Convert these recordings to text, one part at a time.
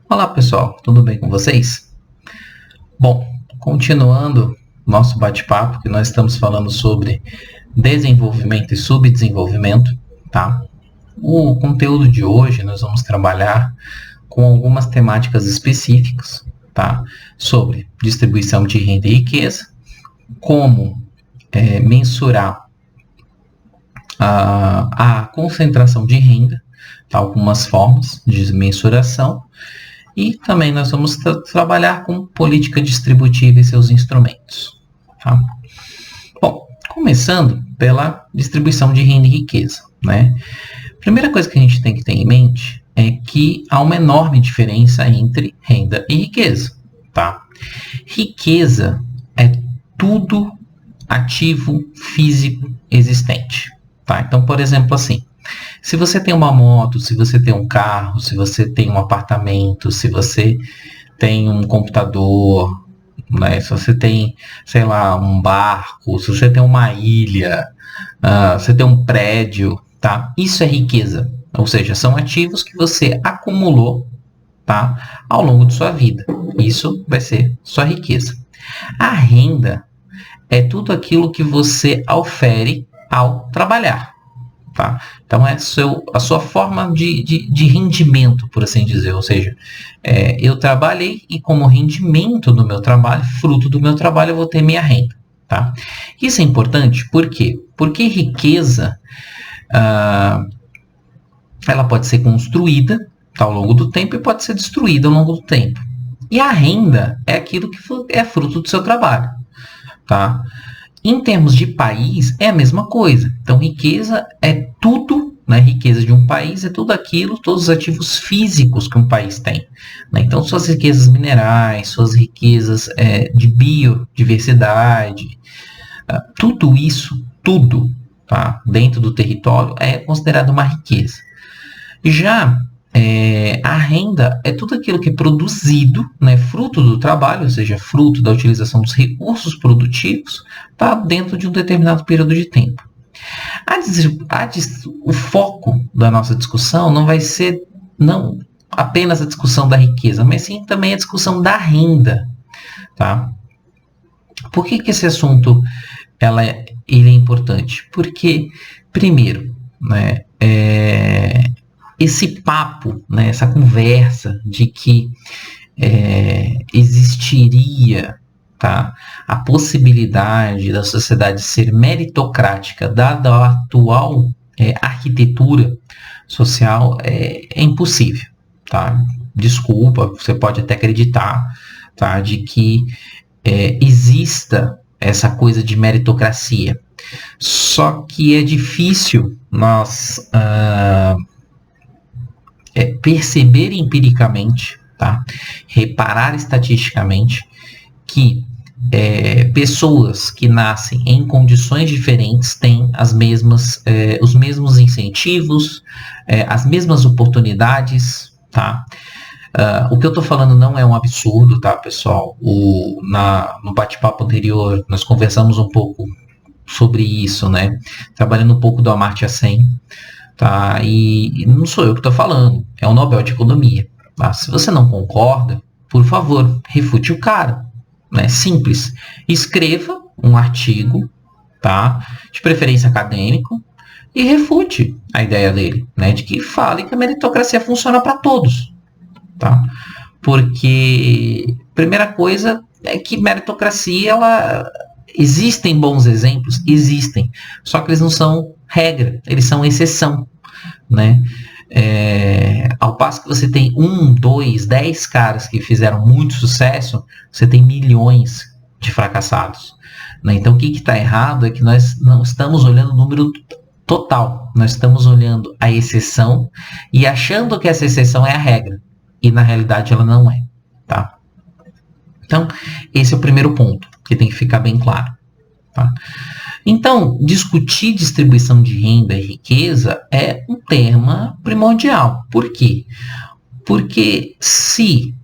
Olá pessoal, tudo bem com vocês? Bom, continuando nosso bate-papo, que nós estamos falando sobre desenvolvimento e subdesenvolvimento, tá? O conteúdo de hoje nós vamos trabalhar com algumas temáticas específicas, tá? Sobre distribuição de renda e riqueza, como mensurar a concentração de renda, tá? Algumas formas de mensuração. E também nós vamos trabalhar com política distributiva e seus instrumentos. Tá? Bom, começando pela distribuição de renda e riqueza. Né? Primeira coisa que a gente tem que ter em mente é que há uma enorme diferença entre renda e riqueza. Tá? Riqueza é tudo ativo físico existente. Tá? Então, por exemplo, assim, se você tem uma moto, se você tem um carro, se você tem um apartamento, se você tem um computador, né? Se você tem, sei lá, um barco, se você tem uma ilha, você tem um prédio, tá? Isso é riqueza. Ou seja, são ativos que você acumulou, tá? Ao longo de sua vida. Isso vai ser sua riqueza. A renda é tudo aquilo que você aufere ao trabalhar. Tá? Então, é a sua forma de rendimento, por assim dizer. Ou seja, eu trabalhei e como rendimento do meu trabalho, fruto do meu trabalho, eu vou ter minha renda. Tá? Isso é importante, por quê? Porque riqueza ela pode ser construída, tá, ao longo do tempo e pode ser destruída ao longo do tempo. E a renda é aquilo que é fruto do seu trabalho. Tá? Em termos de país, é a mesma coisa. Então, riqueza é tudo, né? Riqueza de um país é tudo aquilo, todos os ativos físicos que um país tem. Né? Então, suas riquezas minerais, suas riquezas de biodiversidade, tudo isso, tudo, tá? Dentro do território é considerado uma riqueza. Já a renda é tudo aquilo que é produzido, né, fruto do trabalho, ou seja, fruto da utilização dos recursos produtivos, tá, dentro de um determinado período de tempo. O foco da nossa discussão não vai ser não apenas a discussão da riqueza, mas sim também a discussão da renda. Tá? Por que esse assunto ele é importante? Porque, primeiro, né, esse papo, né, essa conversa de que existiria, tá, a possibilidade da sociedade ser meritocrática, dada a atual arquitetura social, é impossível. Tá? Desculpa, você pode até acreditar, tá, de que exista essa coisa de meritocracia. Só que é difícil nós perceber empiricamente, tá? Reparar estatisticamente que pessoas que nascem em condições diferentes têm os mesmos incentivos, as mesmas oportunidades, tá? O que eu estou falando não é um absurdo, tá, pessoal? No bate-papo anterior, nós conversamos um pouco sobre isso, né? Trabalhando um pouco do Amartya Sen. Tá? E não sou eu que estou falando, é o Nobel de Economia. Tá? Se você não concorda, por favor, refute o cara. Né? Simples. Escreva um artigo, tá? De preferência acadêmico, e refute a ideia dele, né? De que fale que a meritocracia funciona para todos. Tá? Porque, primeira coisa é que meritocracia, existem bons exemplos? Existem. Só que eles não são regra, eles são exceção. Né? Ao passo que você tem 1, 2, 10 caras que fizeram muito sucesso, você tem milhões de fracassados. Né? Então, o que está errado é que nós não estamos olhando o número total. Nós estamos olhando a exceção e achando que essa exceção é a regra. E, na realidade, ela não é. Tá? Então, esse é o primeiro ponto, que tem que ficar bem claro. Tá? Então, discutir distribuição de renda e riqueza é um tema primordial. Por quê? Porque se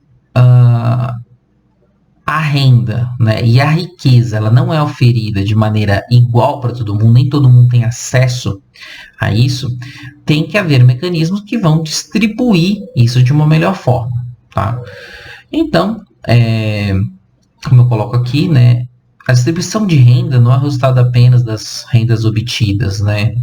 a renda, né, e a riqueza ela não é oferida de maneira igual para todo mundo, nem todo mundo tem acesso a isso, tem que haver mecanismos que vão distribuir isso de uma melhor forma. tá? Então, como eu coloco aqui, né, a distribuição de renda não é resultado apenas das rendas obtidas, né,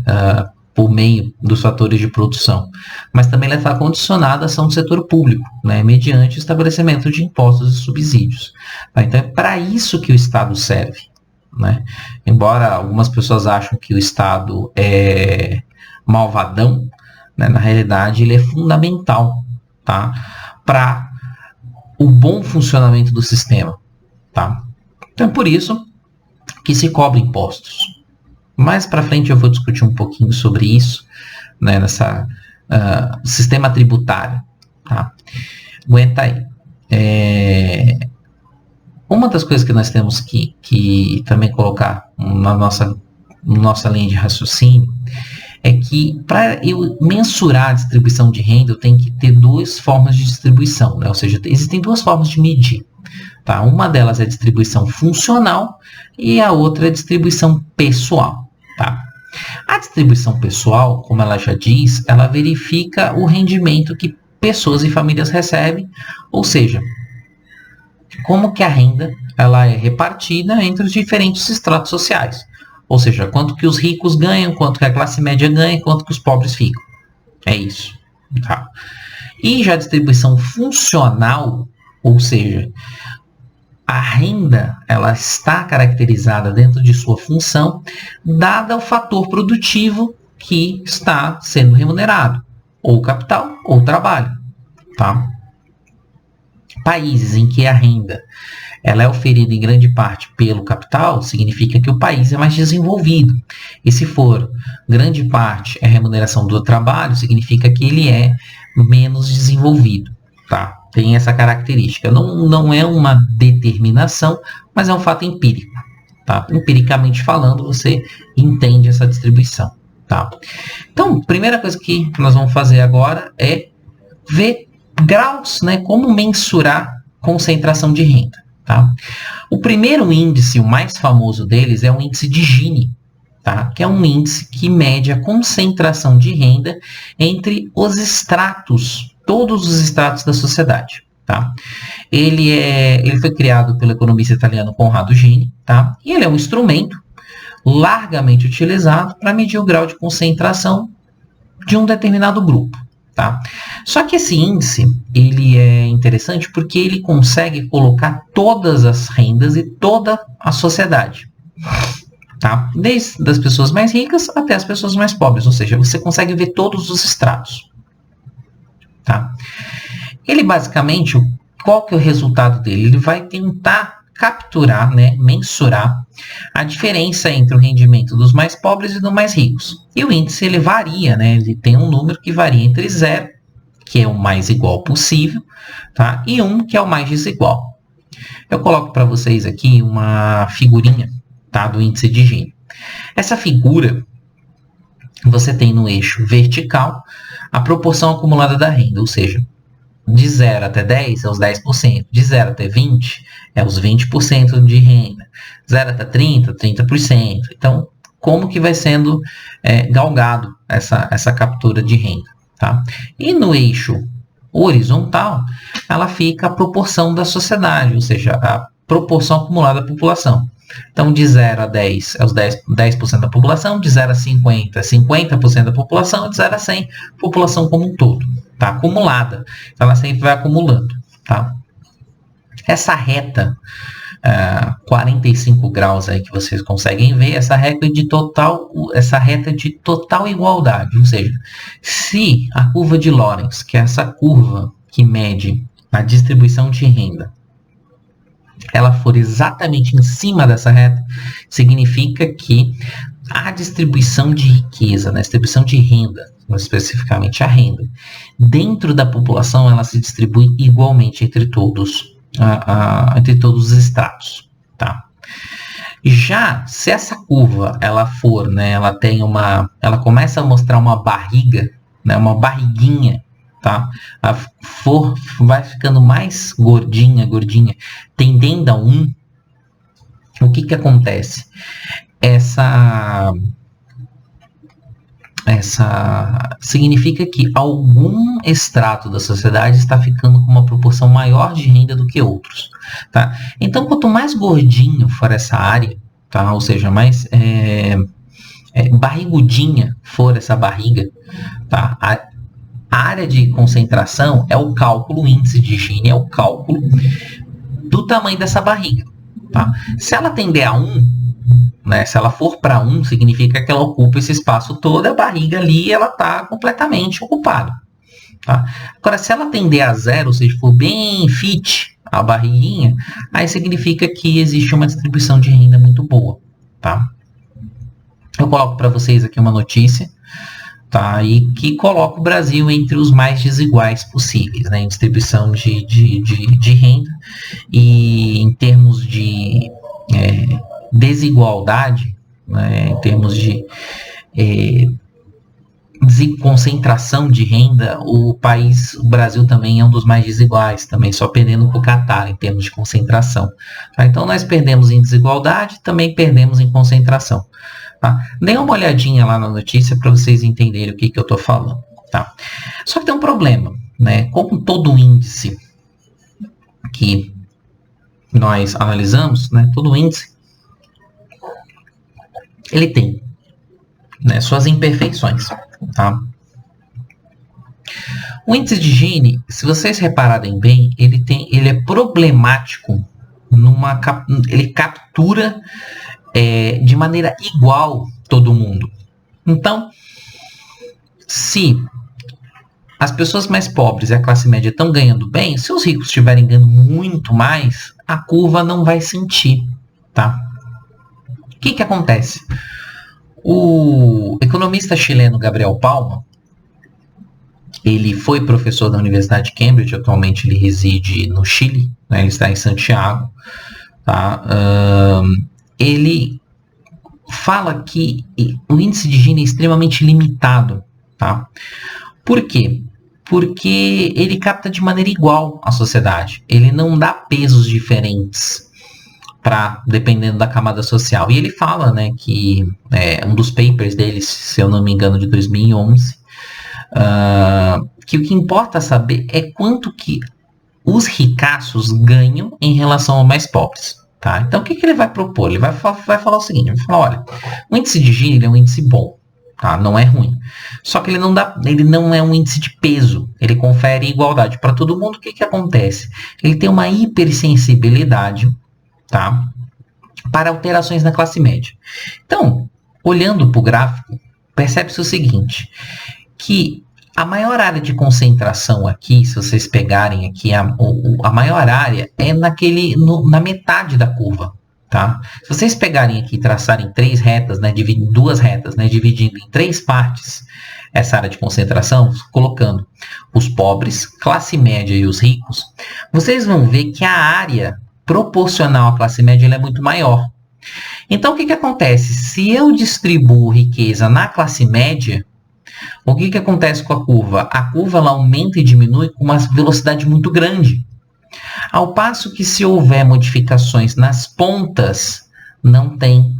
por meio dos fatores de produção, mas também ela está condicionada à ação do setor público, né, mediante o estabelecimento de impostos e subsídios. Tá? Então, é para isso que o Estado serve. Né? Embora algumas pessoas acham que o Estado é malvadão, né, na realidade ele é fundamental, tá, para o bom funcionamento do sistema. Tá? Então é por isso que se cobra impostos. Mais para frente eu vou discutir um pouquinho sobre isso, né, nessa sistema tributário. Tá? Aguenta aí. Uma das coisas que nós temos que também colocar na nossa linha de raciocínio é que para eu mensurar a distribuição de renda, eu tenho que ter duas formas de distribuição, né? Ou seja, existem duas formas de medir. Tá? Uma delas é a distribuição funcional e a outra é a distribuição pessoal. Tá? A distribuição pessoal, como ela já diz, ela verifica o rendimento que pessoas e famílias recebem, ou seja, como que a renda ela é repartida entre os diferentes estratos sociais. Ou seja, quanto que os ricos ganham, quanto que a classe média ganha, quanto que os pobres ficam. É isso. Tá? E já a distribuição funcional, ou seja, a renda ela está caracterizada dentro de sua função, dada o fator produtivo que está sendo remunerado, ou capital ou trabalho. Tá? Países em que a renda ela é oferida em grande parte pelo capital, significa que o país é mais desenvolvido. E se for grande parte é remuneração do trabalho, significa que ele é menos desenvolvido. Tá? Tem essa característica. Não é uma determinação, mas é um fato empírico. Tá? Empiricamente falando, você entende essa distribuição. Tá? Então, primeira coisa que nós vamos fazer agora é ver graus, né, como mensurar concentração de renda. Tá? O primeiro índice, o mais famoso deles, é o índice de Gini, tá? Que é um índice que mede a concentração de renda entre os estratos, todos os estratos da sociedade. Tá? Ele foi criado pelo economista italiano Conrado Gini, tá? E ele é um instrumento largamente utilizado para medir o grau de concentração de um determinado grupo. Tá? Só que esse índice ele é interessante porque ele consegue colocar todas as rendas e toda a sociedade. Tá? Desde as pessoas mais ricas até as pessoas mais pobres. Ou seja, você consegue ver todos os estratos. Tá? Ele basicamente, qual que é o resultado dele? Ele vai tentar capturar, né, mensurar a diferença entre o rendimento dos mais pobres e dos mais ricos. E o índice ele varia, né? Ele tem um número que varia entre 0, que é o mais igual possível, tá? E 1, que é o mais desigual. Eu coloco para vocês aqui uma figurinha, tá, do índice de Gini. Essa figura, você tem no eixo vertical a proporção acumulada da renda, ou seja, de 0 até 10 é os 10%, de 0 até 20 é os 20% de renda, 0 até 30, 30%. Então, como que vai sendo galgado essa captura de renda? Tá? E no eixo horizontal, ela fica a proporção da sociedade, ou seja, a proporção acumulada da população. Então, de 0 a 10 é os 10% da população, de 0 a 50 é 50% da população, de 0 a 100, população como um todo. Tá? Acumulada. Então, ela sempre vai acumulando. Tá? Essa reta, 45 graus aí que vocês conseguem ver, essa reta é de total igualdade. Ou seja, se a curva de Lorenz, que é essa curva que mede a distribuição de renda, ela for exatamente em cima dessa reta, significa que a distribuição de riqueza, né, a distribuição de renda, especificamente a renda, dentro da população, ela se distribui igualmente entre todos os estratos. Tá? Já se essa curva ela for, né, ela começa a mostrar uma barriga, né, uma barriguinha, tá? Vai ficando mais gordinha, tendendo a 1, o que acontece? significa que algum extrato da sociedade está ficando com uma proporção maior de renda do que outros, tá? Então, quanto mais gordinho for essa área, tá? Ou seja, mais barrigudinha for essa barriga, tá? A área de concentração é o cálculo, o índice de Gini é o cálculo do tamanho dessa barriga, tá? Se ela tender a 1, né, se ela for para 1, significa que ela ocupa esse espaço todo, a barriga ali ela está completamente ocupada. Tá? Agora, se ela tender a 0, ou seja, for bem fit a barriguinha, aí significa que existe uma distribuição de renda muito boa. Tá? Eu coloco para vocês aqui uma notícia, tá? E que coloca o Brasil entre os mais desiguais possíveis, né, em distribuição de renda e em termos de desigualdade, né, em termos de concentração de renda, o Brasil também é um dos mais desiguais, também só perdendo para o Catar em termos de concentração. Tá? Então nós perdemos em desigualdade, também perdemos em concentração. Tá? Dê uma olhadinha lá na notícia para vocês entenderem o que eu estou falando. Tá? Só que tem um problema, né? Como todo índice que nós analisamos, né, todo índice, ele tem, né, suas imperfeições. Tá? O índice de Gini, se vocês repararem bem, ele é problemático, ele captura de maneira igual todo mundo. Então, se as pessoas mais pobres e a classe média estão ganhando bem, se os ricos estiverem ganhando muito mais, a curva não vai sentir. Tá? O que acontece? O economista chileno Gabriel Palma, ele foi professor da Universidade de Cambridge, atualmente ele reside no Chile, né, ele está em Santiago. Tá? Ele fala que o índice de Gini é extremamente limitado. Tá? Por quê? Porque ele capta de maneira igual a sociedade. Ele não dá pesos diferentes dependendo da camada social. E ele fala, né, que um dos papers dele, se eu não me engano, de 2011, que o que importa saber é quanto que os ricaços ganham em relação aos mais pobres. Tá? Então, o que ele vai propor? Ele vai falar o seguinte, ele vai falar, olha, o índice de Gini é um índice bom, tá? Não é ruim. Só que ele não é um índice de peso, ele confere igualdade para todo mundo. O que acontece? Ele tem uma hipersensibilidade, tá, para alterações na classe média. Então, olhando para o gráfico, percebe-se o seguinte, que a maior área de concentração aqui, se vocês pegarem aqui, a maior área é na metade da curva. Tá? Se vocês pegarem aqui e traçarem duas retas, né, dividindo em 3 partes essa área de concentração, colocando os pobres, classe média e os ricos, vocês vão ver que a área proporcional à classe média é muito maior. Então, o que acontece? Se eu distribuo riqueza na classe média, o que acontece com a curva? A curva ela aumenta e diminui com uma velocidade muito grande. Ao passo que, se houver modificações nas pontas, não tem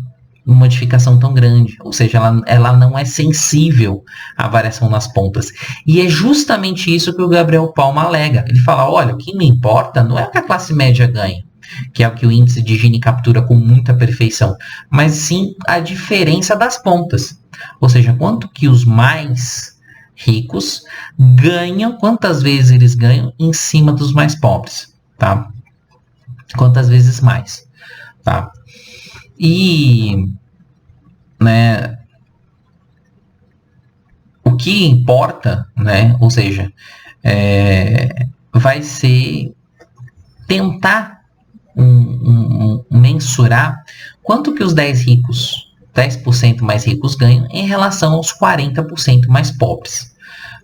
modificação tão grande. Ou seja, ela não é sensível à variação nas pontas. E é justamente isso que o Gabriel Palma alega. Ele fala, olha, o que me importa não é o que a classe média ganha, que é o que o índice de Gini captura com muita perfeição, mas sim a diferença das pontas. Ou seja, quanto que os mais ricos ganham, quantas vezes eles ganham em cima dos mais pobres. Tá? Quantas vezes mais. Tá? E, né, o que importa, né, ou seja, vai ser tentar mensurar quanto que os 10% mais ricos ganham em relação aos 40% mais pobres.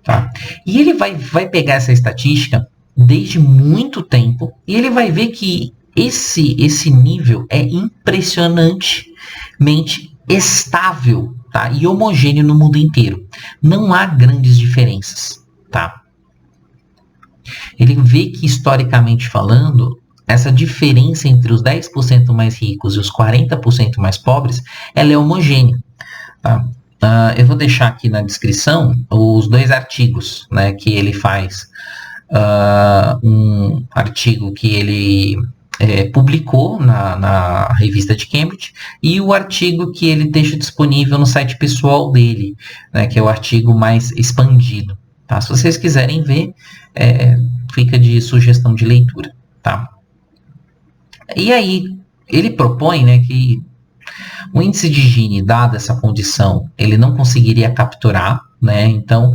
Tá? E ele vai pegar essa estatística desde muito tempo e ele vai ver que esse nível é impressionantemente estável, tá? E homogêneo no mundo inteiro. Não há grandes diferenças. Tá? Ele vê que, historicamente falando, essa diferença entre os 10% mais ricos e os 40% mais pobres, ela é homogênea. Tá? eu vou deixar aqui na descrição os 2 artigos, né, que ele faz. Um artigo que ele publicou na revista de Cambridge e o artigo que ele deixa disponível no site pessoal dele, né, que é o artigo mais expandido. Tá? Se vocês quiserem ver, fica de sugestão de leitura. Tá? E aí, ele propõe, né, que o índice de Gini, dada essa condição, ele não conseguiria capturar, né? Então,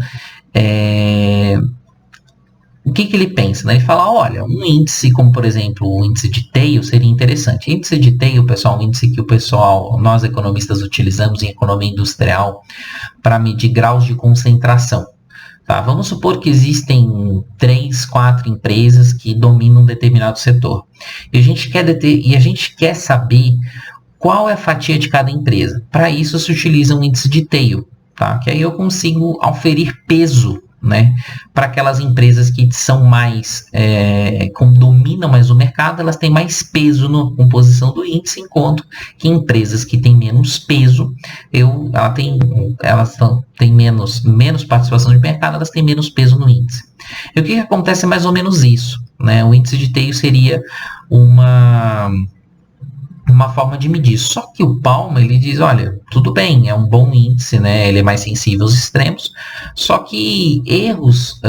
o que ele pensa? Né? Ele fala, olha, um índice como, por exemplo, o índice de Theil seria interessante. Índice de Theil, pessoal, um índice que nós economistas utilizamos em economia industrial para medir graus de concentração. Tá? Vamos supor que existem 3, 4 empresas que dominam um determinado setor. E a gente quer saber qual é a fatia de cada empresa. Para isso se utiliza um índice de Theil, tá? Que aí eu consigo auferir peso, né, para aquelas empresas que são mais, dominam mais o mercado, elas têm mais peso na composição do índice, enquanto que empresas que têm menos peso, elas têm menos participação de mercado, elas têm menos peso no índice. E o que acontece é mais ou menos isso, né? O índice de Theil seria uma forma de medir. Só que o Palma, ele diz, olha, tudo bem, é um bom índice, né? Ele é mais sensível aos extremos, só que erros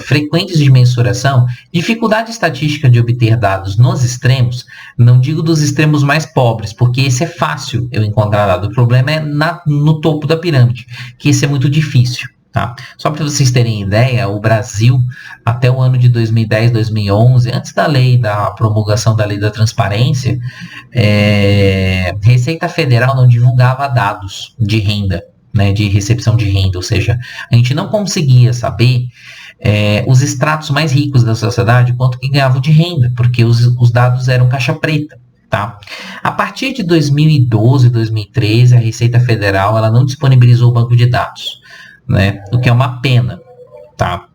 frequentes de mensuração, dificuldade estatística de obter dados nos extremos, não digo dos extremos mais pobres, porque esse é fácil eu encontrar dado. O problema é no topo da pirâmide, que esse é muito difícil. Tá? Só para vocês terem ideia, o Brasil, até o ano de 2010, 2011, antes da promulgação da lei da transparência, Receita Federal não divulgava dados de renda, né, de recepção de renda, ou seja, a gente não conseguia saber os estratos mais ricos da sociedade quanto que ganhavam de renda, porque os dados eram caixa preta. Tá? A partir de 2012, 2013, a Receita Federal ela não disponibilizou o banco de dados. Né? O que é uma pena, tá?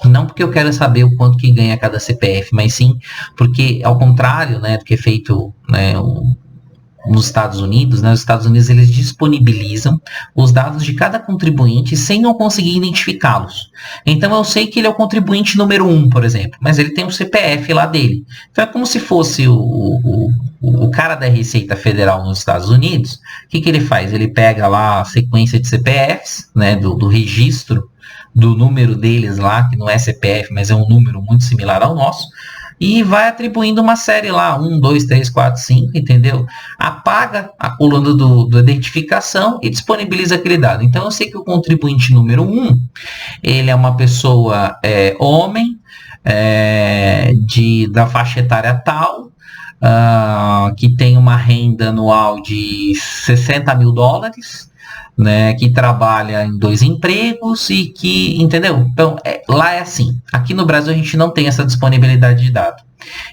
Não porque eu quero saber o quanto que ganha cada CPF, mas sim porque, ao contrário, né, do que é feito, né, nos Estados Unidos, né, os Estados Unidos eles disponibilizam os dados de cada contribuinte sem eu conseguir identificá-los. Então eu sei que ele é o contribuinte número 1, por exemplo, mas ele tem um CPF lá dele. Então é como se fosse o cara da Receita Federal nos Estados Unidos. O que ele faz? Ele pega lá a sequência de CPFs, né, do registro do número deles lá, que não é CPF, mas é um número muito similar ao nosso, e vai atribuindo uma série lá, 1, 2, 3, 4, 5, entendeu? Apaga a coluna do identificação e disponibiliza aquele dado. Então eu sei que o contribuinte número 1, ele é uma pessoa homem, da faixa etária tal, que tem uma renda anual de $60 mil, né, que trabalha em 2 empregos e que, entendeu? Então, lá é assim. Aqui no Brasil a gente não tem essa disponibilidade de dado.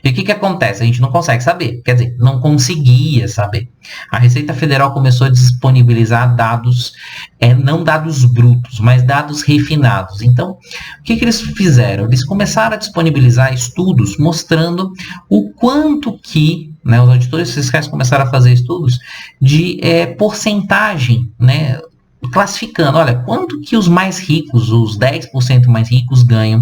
E o que acontece? A gente não consegue saber. Quer dizer, não conseguia saber. A Receita Federal começou a disponibilizar dados, não dados brutos, mas dados refinados. Então, o que eles fizeram? Eles começaram a disponibilizar estudos mostrando o quanto que, né, os auditores fiscais começaram a fazer estudos de porcentagem, né, classificando, olha, quanto que os mais ricos, os 10% mais ricos ganham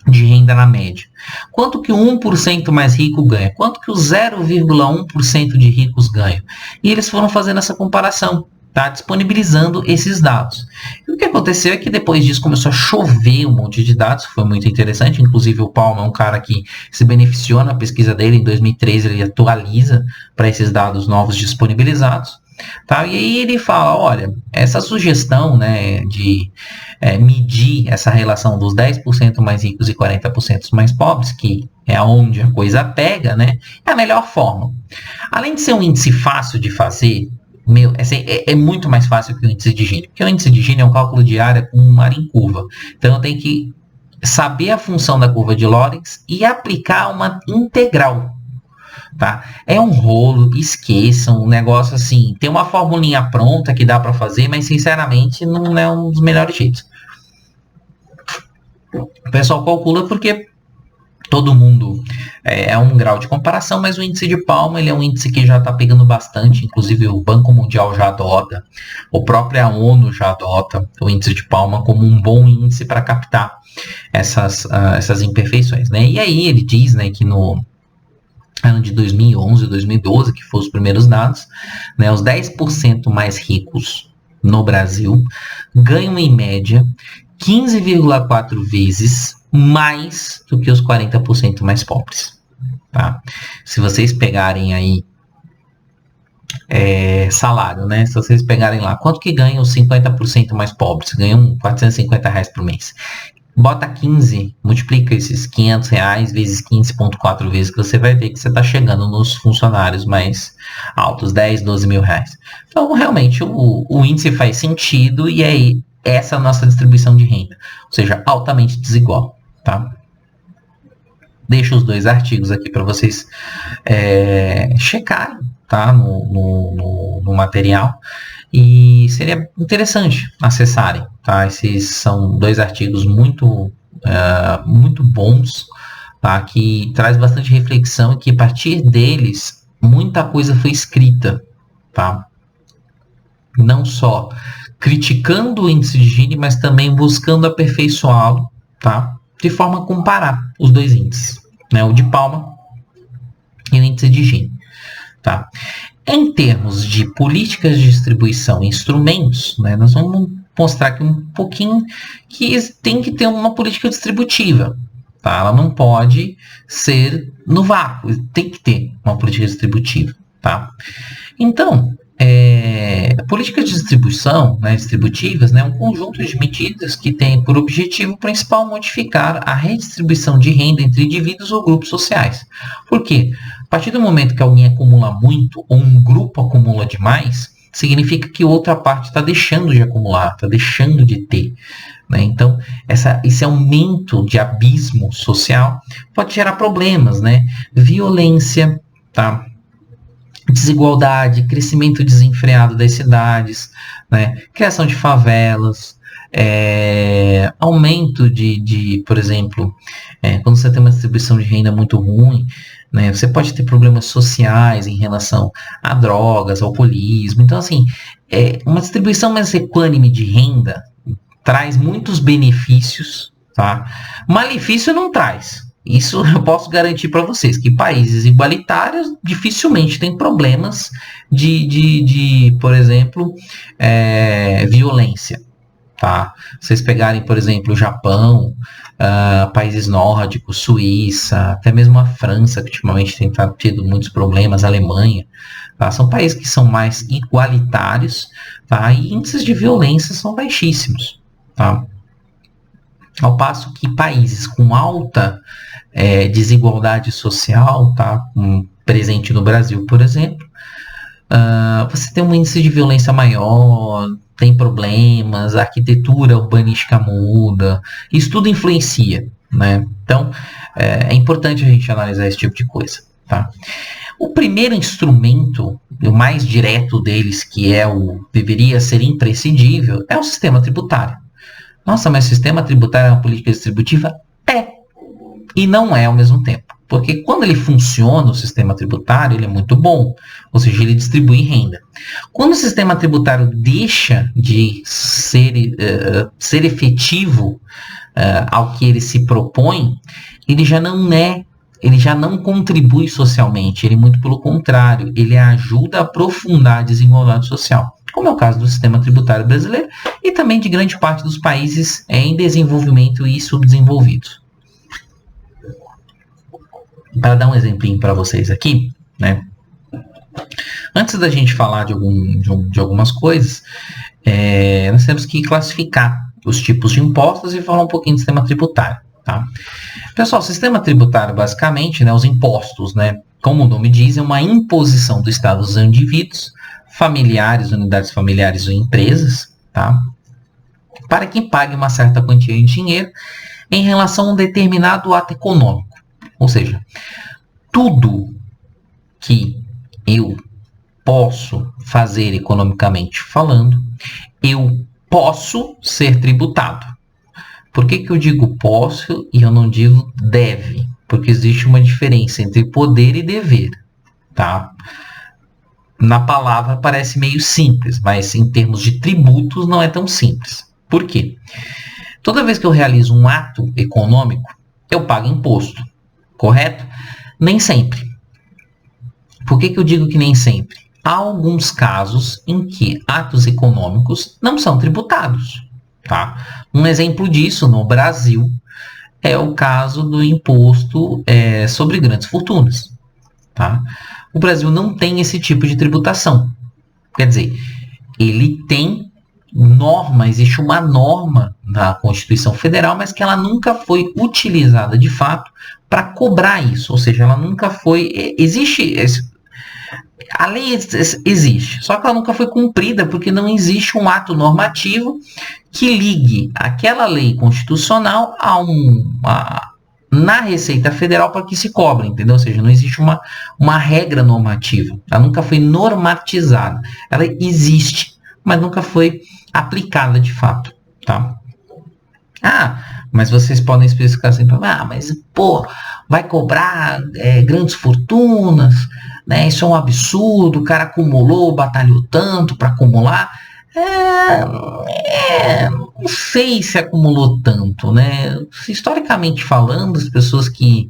de renda na média. Quanto que o 1% mais rico ganha? Quanto que o 0,1% de ricos ganham? E eles foram fazendo essa comparação, tá? Disponibilizando esses dados. E o que aconteceu é que depois disso começou a chover um monte de dados, foi muito interessante. Inclusive o Palma é um cara que se beneficiou na pesquisa dele. Em 2013 ele atualiza para esses dados novos disponibilizados. Tá? E aí ele fala, olha, essa sugestão, né, de medir essa relação dos 10% mais ricos e 40% mais pobres, que é onde a coisa pega, né, é a melhor forma. Além de ser um índice fácil de fazer, é muito mais fácil que o índice de Gini, porque o índice de Gini é um cálculo de área com uma área em curva. Então eu tenho que saber a função da curva de Lorenz e aplicar uma integral. Tá? É um rolo, esqueçam, um negócio assim, tem uma formulinha pronta que dá para fazer, mas sinceramente não é um dos melhores jeitos. O pessoal calcula porque todo mundo é um grau de comparação, mas o índice de Palma ele é um índice que já está pegando bastante, inclusive o Banco Mundial já adota, a própria ONU já adota o índice de Palma como um bom índice para captar essas imperfeições, né? E aí ele diz, né, que no ano de 2011, 2012, que foram os primeiros dados, né, os 10% mais ricos no Brasil ganham em média 15,4 vezes mais do que os 40% mais pobres. Tá? Se vocês pegarem aí salário, né? Se vocês pegarem lá, quanto que ganham os 50% mais pobres? Ganham R$ 450 por mês. Bota 15, multiplica esses R$ 500 vezes 15,4 vezes, que você vai ver que você está chegando nos funcionários mais altos, 10, 12 mil reais. Então, realmente, o índice faz sentido e aí essa é a nossa distribuição de renda, ou seja, altamente desigual, tá? Deixo os 2 artigos aqui para vocês checarem, tá? No material. E seria interessante acessarem, tá? Esses são 2 artigos muito bons, tá? Que traz bastante reflexão e que a partir deles muita coisa foi escrita, tá? Não só criticando o índice de Gini, mas também buscando aperfeiçoá-lo, tá? De forma a comparar os 2 índices, né? O de Palma e o índice de Gini, tá? Em termos de políticas de distribuição e instrumentos, né, nós vamos mostrar aqui um pouquinho que tem que ter uma política distributiva. Tá? Ela não pode ser no vácuo, tem que ter uma política distributiva. Tá? Então, políticas de distribuição, né, distributivas, né, um conjunto de medidas que tem por objetivo principal modificar a redistribuição de renda entre indivíduos ou grupos sociais. Por quê? A partir do momento que alguém acumula muito ou um grupo acumula demais, significa que outra parte está deixando de acumular, está deixando de ter. Né? Então, esse aumento de abismo social pode gerar problemas, né? Violência, tá? Desigualdade, crescimento desenfreado das cidades, né? Criação de favelas, aumento por exemplo, quando você tem uma distribuição de renda muito ruim, né, você pode ter problemas sociais em relação a drogas, ao alcoolismo. Então, assim, uma distribuição mais equânime de renda traz muitos benefícios, tá? Malefício não traz. Isso eu posso garantir para vocês, que países igualitários dificilmente têm problemas por exemplo, violência. Tá? Vocês pegarem, por exemplo, o Japão, países nórdicos, Suíça, até mesmo a França, que ultimamente tem tido muitos problemas, a Alemanha, tá? São países que são mais igualitários, tá? E índices de violência são baixíssimos. Tá? Ao passo que países com alta desigualdade social, tá? Presente no Brasil, por exemplo, você tem um índice de violência maior, tem problemas, a arquitetura urbanística muda, isso tudo influencia, né? Então, é importante a gente analisar esse tipo de coisa, tá? O primeiro instrumento, o mais direto deles, que deveria ser imprescindível, é o sistema tributário. Nossa, mas o sistema tributário é uma política distributiva? E não é ao mesmo tempo. Porque quando ele funciona, o sistema tributário, ele é muito bom. Ou seja, ele distribui renda. Quando o sistema tributário deixa de ser efetivo ao que ele se propõe, ele já não contribui socialmente. Ele, muito pelo contrário, ele ajuda a aprofundar a desigualdade social. Como é o caso do sistema tributário brasileiro e também de grande parte dos países em desenvolvimento e subdesenvolvidos. Para dar um exemplinho para vocês aqui, né? Antes da gente falar de algumas coisas, nós temos que classificar os tipos de impostos e falar um pouquinho do sistema tributário, tá? Pessoal, o sistema tributário, basicamente, né, os impostos, né, como o nome diz, é uma imposição do Estado aos indivíduos, familiares, unidades familiares ou empresas, tá? Para que pague uma certa quantia de dinheiro em relação a um determinado ato econômico. Ou seja, tudo que eu posso fazer economicamente falando, eu posso ser tributado. Por que eu digo posso e eu não digo deve? porque existe uma diferença entre poder e dever, tá? Na palavra parece meio simples, mas em termos de tributos não é tão simples. Por quê? Toda vez que eu realizo um ato econômico, eu pago imposto, correto? Nem sempre. Por que eu digo que nem sempre? Há alguns casos em que atos econômicos não são tributados, tá? Um exemplo disso no Brasil é o caso do imposto sobre grandes fortunas, tá? O Brasil não tem esse tipo de tributação. Quer dizer, ele tem norma, existe uma norma na Constituição Federal, mas que ela nunca foi utilizada de fato para cobrar isso, ou seja, ela nunca foi... A lei existe, só que ela nunca foi cumprida porque não existe um ato normativo que ligue aquela lei constitucional na Receita Federal para que se cobre, entendeu? Ou seja, não existe uma regra normativa, ela nunca foi normatizada, ela existe, mas nunca foi aplicada de fato, tá? Mas vocês podem especificar assim, mas vai cobrar grandes fortunas, né? Isso é um absurdo, o cara acumulou, batalhou tanto para acumular. Não sei se acumulou tanto, né? Historicamente falando, as pessoas que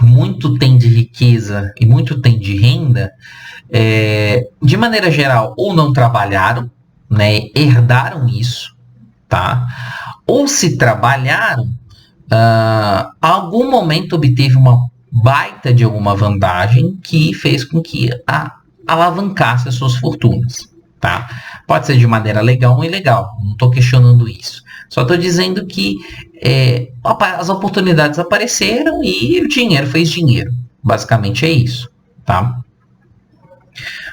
muito têm de riqueza e muito têm de renda, de maneira geral, ou não trabalharam, né? Herdaram isso, tá? Ou se trabalharam, algum momento obteve uma baita de alguma vantagem que fez com que alavancasse as suas fortunas, tá? Pode ser de maneira legal ou ilegal, não estou questionando isso. Só estou dizendo que as oportunidades apareceram e o dinheiro fez dinheiro. Basicamente é isso, tá?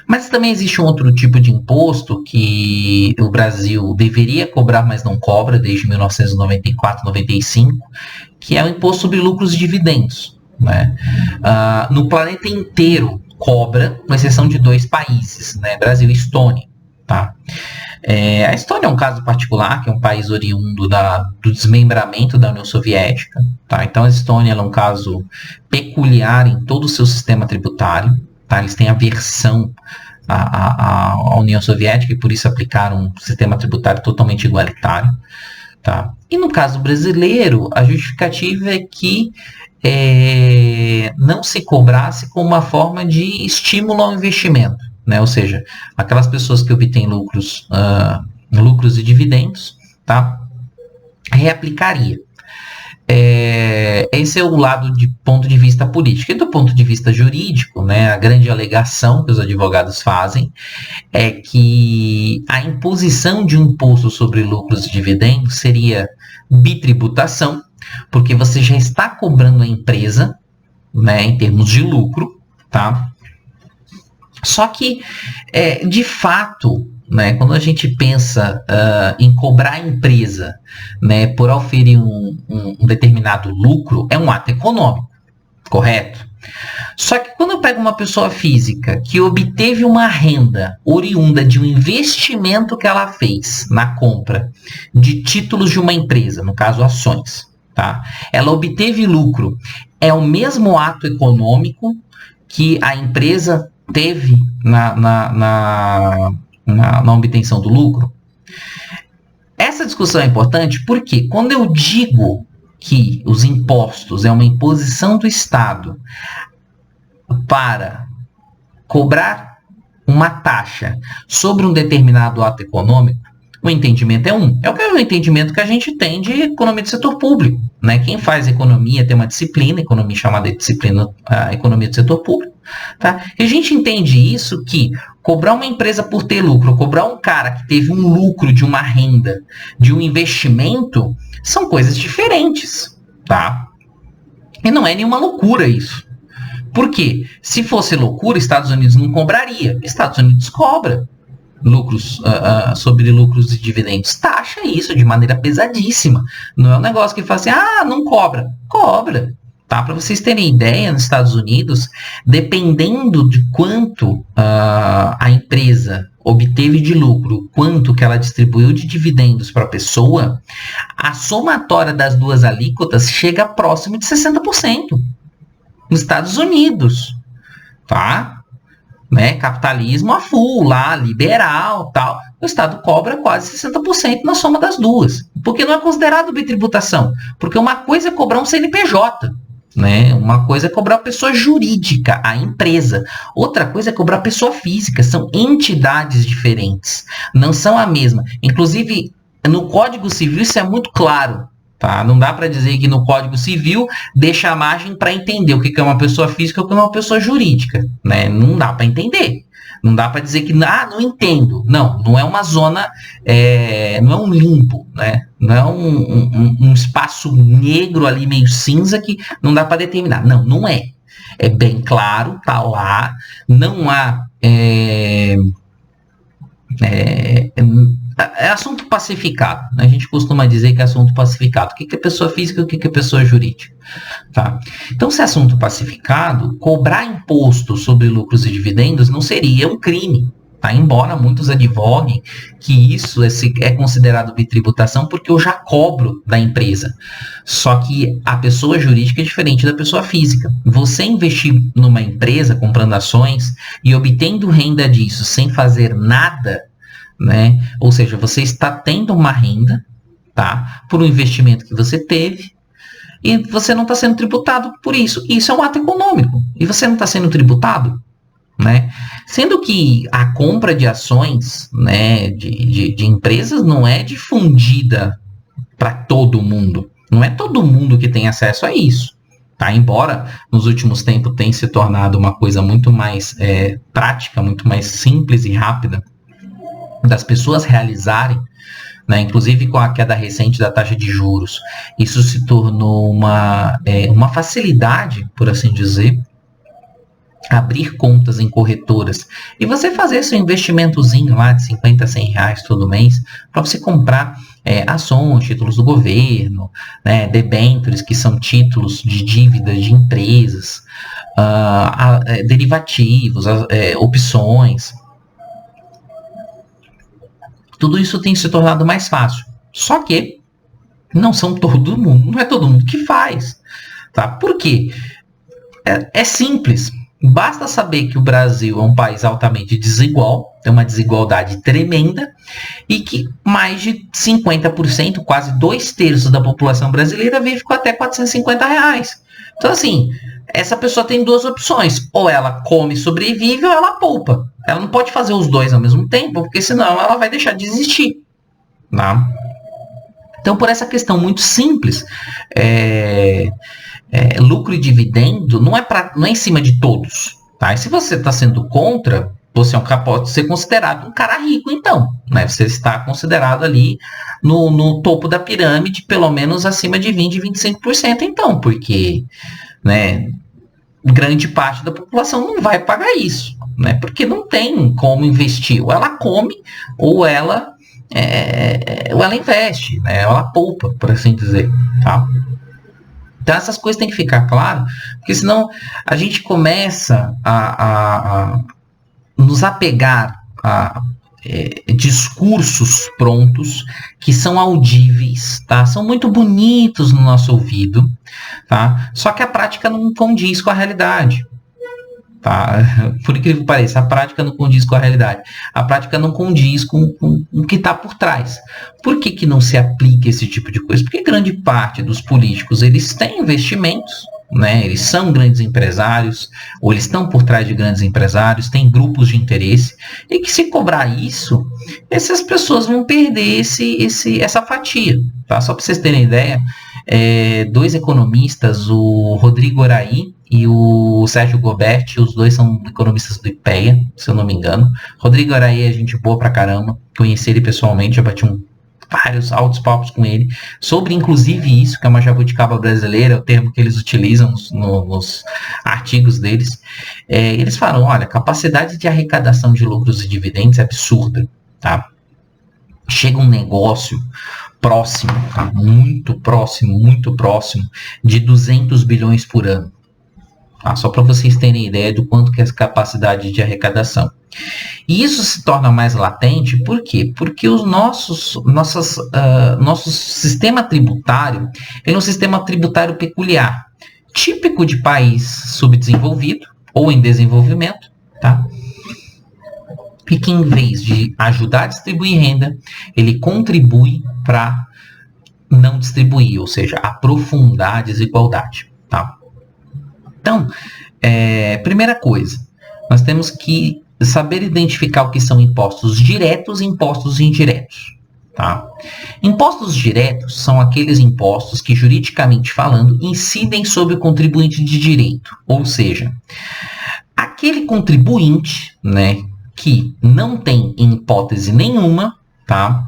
Mas também existe um outro tipo de imposto que o Brasil deveria cobrar, mas não cobra desde 1994, 95, que é o imposto sobre lucros e dividendos, né? No planeta inteiro cobra, com exceção de 2 países, né? Brasil e Estônia, tá? A Estônia é um caso particular, que é um país oriundo do desmembramento da União Soviética, tá? Então a Estônia é um caso peculiar em todo o seu sistema tributário, tá? Eles têm aversão à União Soviética e por isso aplicaram um sistema tributário totalmente igualitário, tá? E no caso brasileiro, a justificativa é que não se cobrasse como uma forma de estímulo ao investimento, né? Ou seja, aquelas pessoas que obtêm lucros e dividendos, tá? Reaplicaria. Esse é o lado de ponto de vista político. E do ponto de vista jurídico, né, a grande alegação que os advogados fazem é que a imposição de um imposto sobre lucros e dividendos seria bitributação, porque você já está cobrando a empresa, né, em termos de lucro, tá? Só que, de fato, né, quando a gente pensa em cobrar a empresa, né, por oferir um determinado lucro, é um ato econômico, correto? Só que quando eu pego uma pessoa física que obteve uma renda oriunda de um investimento que ela fez na compra de títulos de uma empresa, no caso ações, tá? Ela obteve lucro, é o mesmo ato econômico que a empresa teve na obtenção do lucro? Essa discussão é importante porque quando eu digo que os impostos é uma imposição do Estado para cobrar uma taxa sobre um determinado ato econômico, o entendimento é o entendimento que a gente tem de economia do setor público, né? Quem faz economia tem uma disciplina, economia chamada de disciplina, economia do setor público, tá? E a gente entende isso que cobrar uma empresa por ter lucro, cobrar um cara que teve um lucro de uma renda, de um investimento, são coisas diferentes, tá? E não é nenhuma loucura isso. Por quê? Se fosse loucura, Estados Unidos não cobraria. Estados Unidos cobra lucros sobre lucros e dividendos. Taxa isso de maneira pesadíssima. Não é um negócio que fala assim, não cobra. Cobra. Tá? Para vocês terem ideia, nos Estados Unidos, dependendo de quanto a empresa obteve de lucro, quanto que ela distribuiu de dividendos para a pessoa, a somatória das duas alíquotas chega próximo de 60%. Nos Estados Unidos, tá? Né? Capitalismo a full lá, liberal, tal. O Estado cobra quase 60% na soma das duas. Porque não é considerado bitributação. Porque uma coisa é cobrar um CNPJ, né? Uma coisa é cobrar a pessoa jurídica, a empresa. Outra coisa é cobrar a pessoa física. São entidades diferentes. Não são a mesma. Inclusive, no Código Civil isso é muito claro. Tá? Não dá para dizer que no Código Civil deixa a margem para entender o que é uma pessoa física e o que é uma pessoa jurídica. Né? Não dá para entender. Não dá para dizer que, não entendo. Não é uma zona, não é um limbo, né? Não é um espaço negro ali, meio cinza, que não dá para determinar. Não é. É bem claro, tá lá. Não há... É assunto pacificado. A gente costuma dizer que é assunto pacificado. O que é pessoa física e o que é pessoa jurídica? Tá? Então, se é assunto pacificado, cobrar imposto sobre lucros e dividendos não seria um crime. Tá? Embora muitos advoguem que isso é considerado bitributação porque eu já cobro da empresa. Só que a pessoa jurídica é diferente da pessoa física. Você investir numa empresa comprando ações e obtendo renda disso sem fazer nada, né? Ou seja, você está tendo uma renda, tá? Por um investimento que você teve e você não está sendo tributado por isso. Isso é um ato econômico e você não está sendo tributado, né? Sendo que a compra de ações, né, de empresas não é difundida para todo mundo. Não é todo mundo que tem acesso a isso. Tá? Embora nos últimos tempos tenha se tornado uma coisa muito mais prática, muito mais simples e rápida das pessoas realizarem, né, inclusive com a queda recente da taxa de juros, isso se tornou uma facilidade, por assim dizer, abrir contas em corretoras e você fazer seu investimentozinho lá de 50, 100 reais todo mês para você comprar ações, títulos do governo, né, debêntures, que são títulos de dívida de empresas, derivativos, opções. Tudo isso tem se tornado mais fácil. Só que não é todo mundo que faz. Tá? Por quê? É simples. Basta saber que o Brasil é um país altamente desigual, tem uma desigualdade tremenda, e que mais de 50%, quase 2/3 da população brasileira vive com até R$450. Então, assim, essa pessoa tem duas opções. Ou ela come e sobrevive, ou ela poupa. Ela não pode fazer os dois ao mesmo tempo, porque senão ela vai deixar de existir. Tá? Então, por essa questão muito simples, lucro e dividendo não é em cima de todos. Tá? E se você está sendo contra, você pode ser considerado um cara rico, então. Né? Você está considerado ali no topo da pirâmide, pelo menos acima de 20%, 25%, então, porque, né, grande parte da população não vai pagar isso, né? Porque não tem como investir. Ou ela come, ou ela investe, né? Ela poupa, por assim dizer. Tá? Então essas coisas têm que ficar claro, porque senão a gente começa a nos apegar a discursos prontos que são audíveis, tá? São muito bonitos no nosso ouvido, tá? Só que a prática não condiz com a realidade, tá? Por incrível que pareça, a prática não condiz com a realidade. A prática não condiz com o que está por trás. Por que não se aplica esse tipo de coisa? Porque grande parte dos políticos, eles têm investimentos, né? Eles são grandes empresários, ou eles estão por trás de grandes empresários, têm grupos de interesse, e que se cobrar isso, essas pessoas vão perder essa fatia. Tá? Só para vocês terem ideia, dois economistas, o Rodrigo Araí e o Sérgio Goberti, os dois são economistas do IPEA, se eu não me engano. Rodrigo Araí é gente boa pra caramba, conheci ele pessoalmente, já bati vários altos papos com ele, sobre inclusive isso, que é uma jabuticaba brasileira, é o termo que eles utilizam nos artigos deles. Eles falam, olha, a capacidade de arrecadação de lucros e dividendos é absurda, tá? Chega um negócio próximo, tá? Muito próximo, de 200 bilhões por ano. Tá? Só para vocês terem ideia do quanto que é essa capacidade de arrecadação. E isso se torna mais latente, por quê? Porque o nosso sistema tributário é um sistema tributário peculiar, típico de país subdesenvolvido ou em desenvolvimento, tá? E que em vez de ajudar a distribuir renda, ele contribui para não distribuir, ou seja, aprofundar a desigualdade, tá? Então, primeira coisa, nós temos que saber identificar o que são impostos diretos e impostos indiretos. Tá? Impostos diretos são aqueles impostos que, juridicamente falando, incidem sobre o contribuinte de direito, ou seja, aquele contribuinte, né, que não tem, em hipótese nenhuma, tá?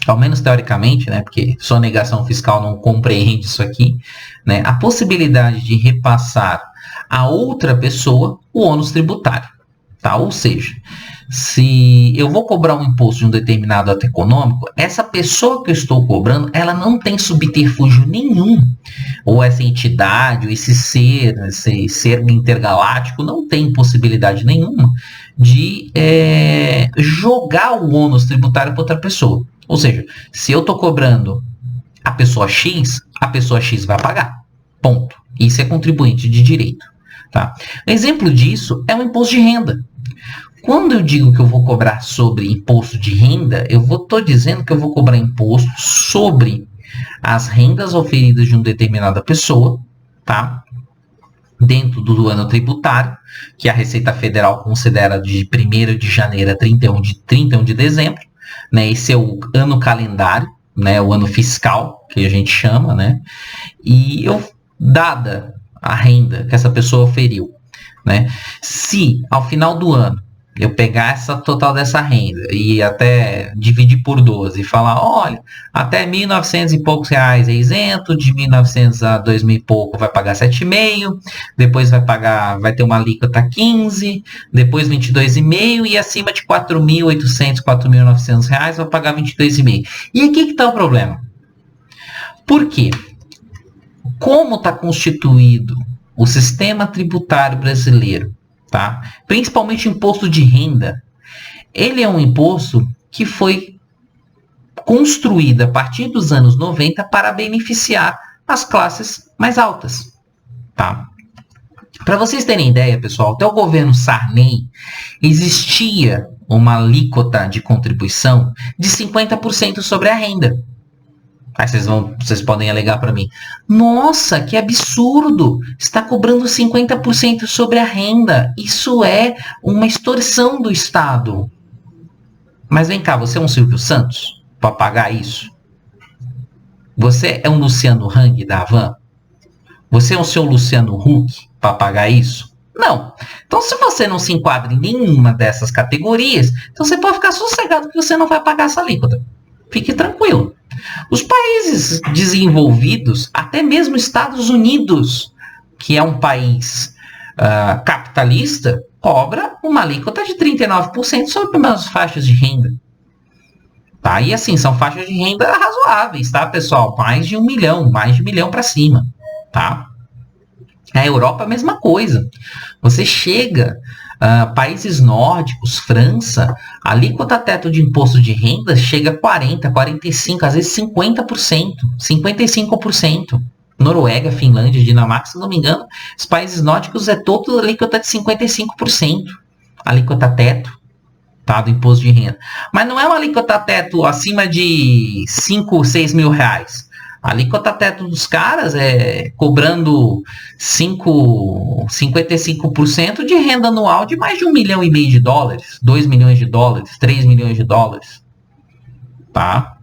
Ao menos teoricamente, né, porque sonegação fiscal não compreende isso aqui, né, a possibilidade de repassar a outra pessoa o ônus tributário. Tá? Ou seja, se eu vou cobrar um imposto de um determinado ato econômico, essa pessoa que eu estou cobrando, ela não tem subterfúgio nenhum. Ou essa entidade, ou esse ser intergaláctico, não tem possibilidade nenhuma de jogar o ônus tributário para outra pessoa. Ou seja, se eu estou cobrando a pessoa X vai pagar. Ponto. Isso é contribuinte de direito. Tá? Exemplo disso é o imposto de renda. Quando eu digo que eu vou cobrar sobre imposto de renda, eu estou dizendo que eu vou cobrar imposto sobre as rendas oferidas de uma determinada pessoa, tá? Dentro do ano tributário, que a Receita Federal considera de 1º de janeiro a 31 de dezembro, né? Esse é o ano calendário, né? O ano fiscal, que a gente chama, né? E dada a renda que essa pessoa oferiu, né? Se ao final do ano eu pegar essa total dessa renda e até dividir por 12 e falar, olha, até 1.900 e poucos reais é isento, de 1.900 a 2.000 e pouco vai pagar 7,5, depois vai ter uma alíquota 15, depois 22,5 e acima de 4.800, 4.900 reais vai pagar 22,5. E aqui que está o problema. Por quê? Como está constituído o sistema tributário brasileiro, tá? Principalmente o imposto de renda, ele é um imposto que foi construído a partir dos anos 90 para beneficiar as classes mais altas, tá? Para vocês terem ideia, pessoal, até o governo Sarney existia uma alíquota de contribuição de 50% sobre a renda. Aí vocês podem alegar para mim, nossa, que absurdo, está cobrando 50% sobre a renda, isso é uma extorsão do Estado. Mas vem cá, você é um Silvio Santos para pagar isso? Você é um Luciano Hang da Havan? Você é o seu Luciano Huck para pagar isso? Não. Então, se você não se enquadra em nenhuma dessas categorias, então você pode ficar sossegado que você não vai pagar essa alíquota. Fique tranquilo. Os países desenvolvidos, até mesmo Estados Unidos, que é um país capitalista, cobra uma alíquota de 39% sobre as faixas de renda. Tá? E assim, são faixas de renda razoáveis, tá, pessoal? Mais de 1 milhão, mais de 1 milhão para cima. Tá? A Europa, a mesma coisa. Você chega... países nórdicos, França, a alíquota teto de imposto de renda chega a 40%, 45%, às vezes 50%, 55%. Noruega, Finlândia, Dinamarca, se não me engano, os países nórdicos é todo alíquota de 55%. Alíquota teto, tá, do imposto de renda. Mas não é uma alíquota teto acima de 5, 6 mil reais. A alíquota teto dos caras é cobrando 55% de renda anual de mais de 1,5 milhão de dólares, 2 milhões de dólares, 3 milhões de dólares. Tá?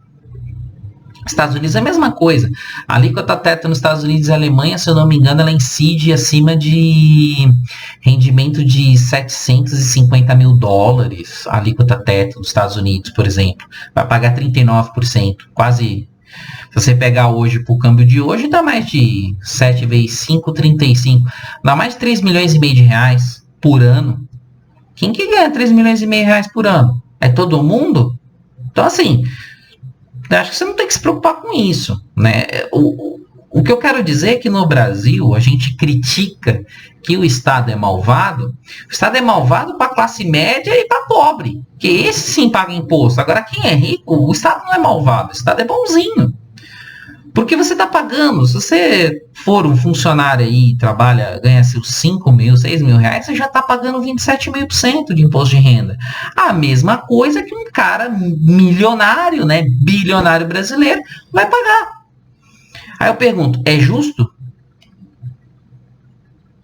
Estados Unidos é a mesma coisa. A alíquota teto nos Estados Unidos e Alemanha, se eu não me engano, ela incide acima de rendimento de 750 mil dólares. A alíquota teto dos Estados Unidos, por exemplo, vai pagar 39%, quase... Se você pegar hoje para o câmbio de hoje, dá mais de 7 vezes 5, 35. Dá mais de 3 milhões e meio de reais por ano. Quem que ganha 3 milhões e meio de reais por ano? É todo mundo? Então, assim, eu acho que você não tem que se preocupar com isso, né? O que eu quero dizer é que no Brasil a gente critica que o Estado é malvado. O Estado é malvado para a classe média e para pobre, que esse sim paga imposto. Agora, quem é rico, o Estado não é malvado, o Estado é bonzinho. Porque você está pagando, se você for um funcionário aí, trabalha, ganha seus 5 mil, 6 mil reais, você já está pagando 27,5% de imposto de renda. A mesma coisa que um cara milionário, né, bilionário brasileiro, vai pagar. Aí eu pergunto, é justo?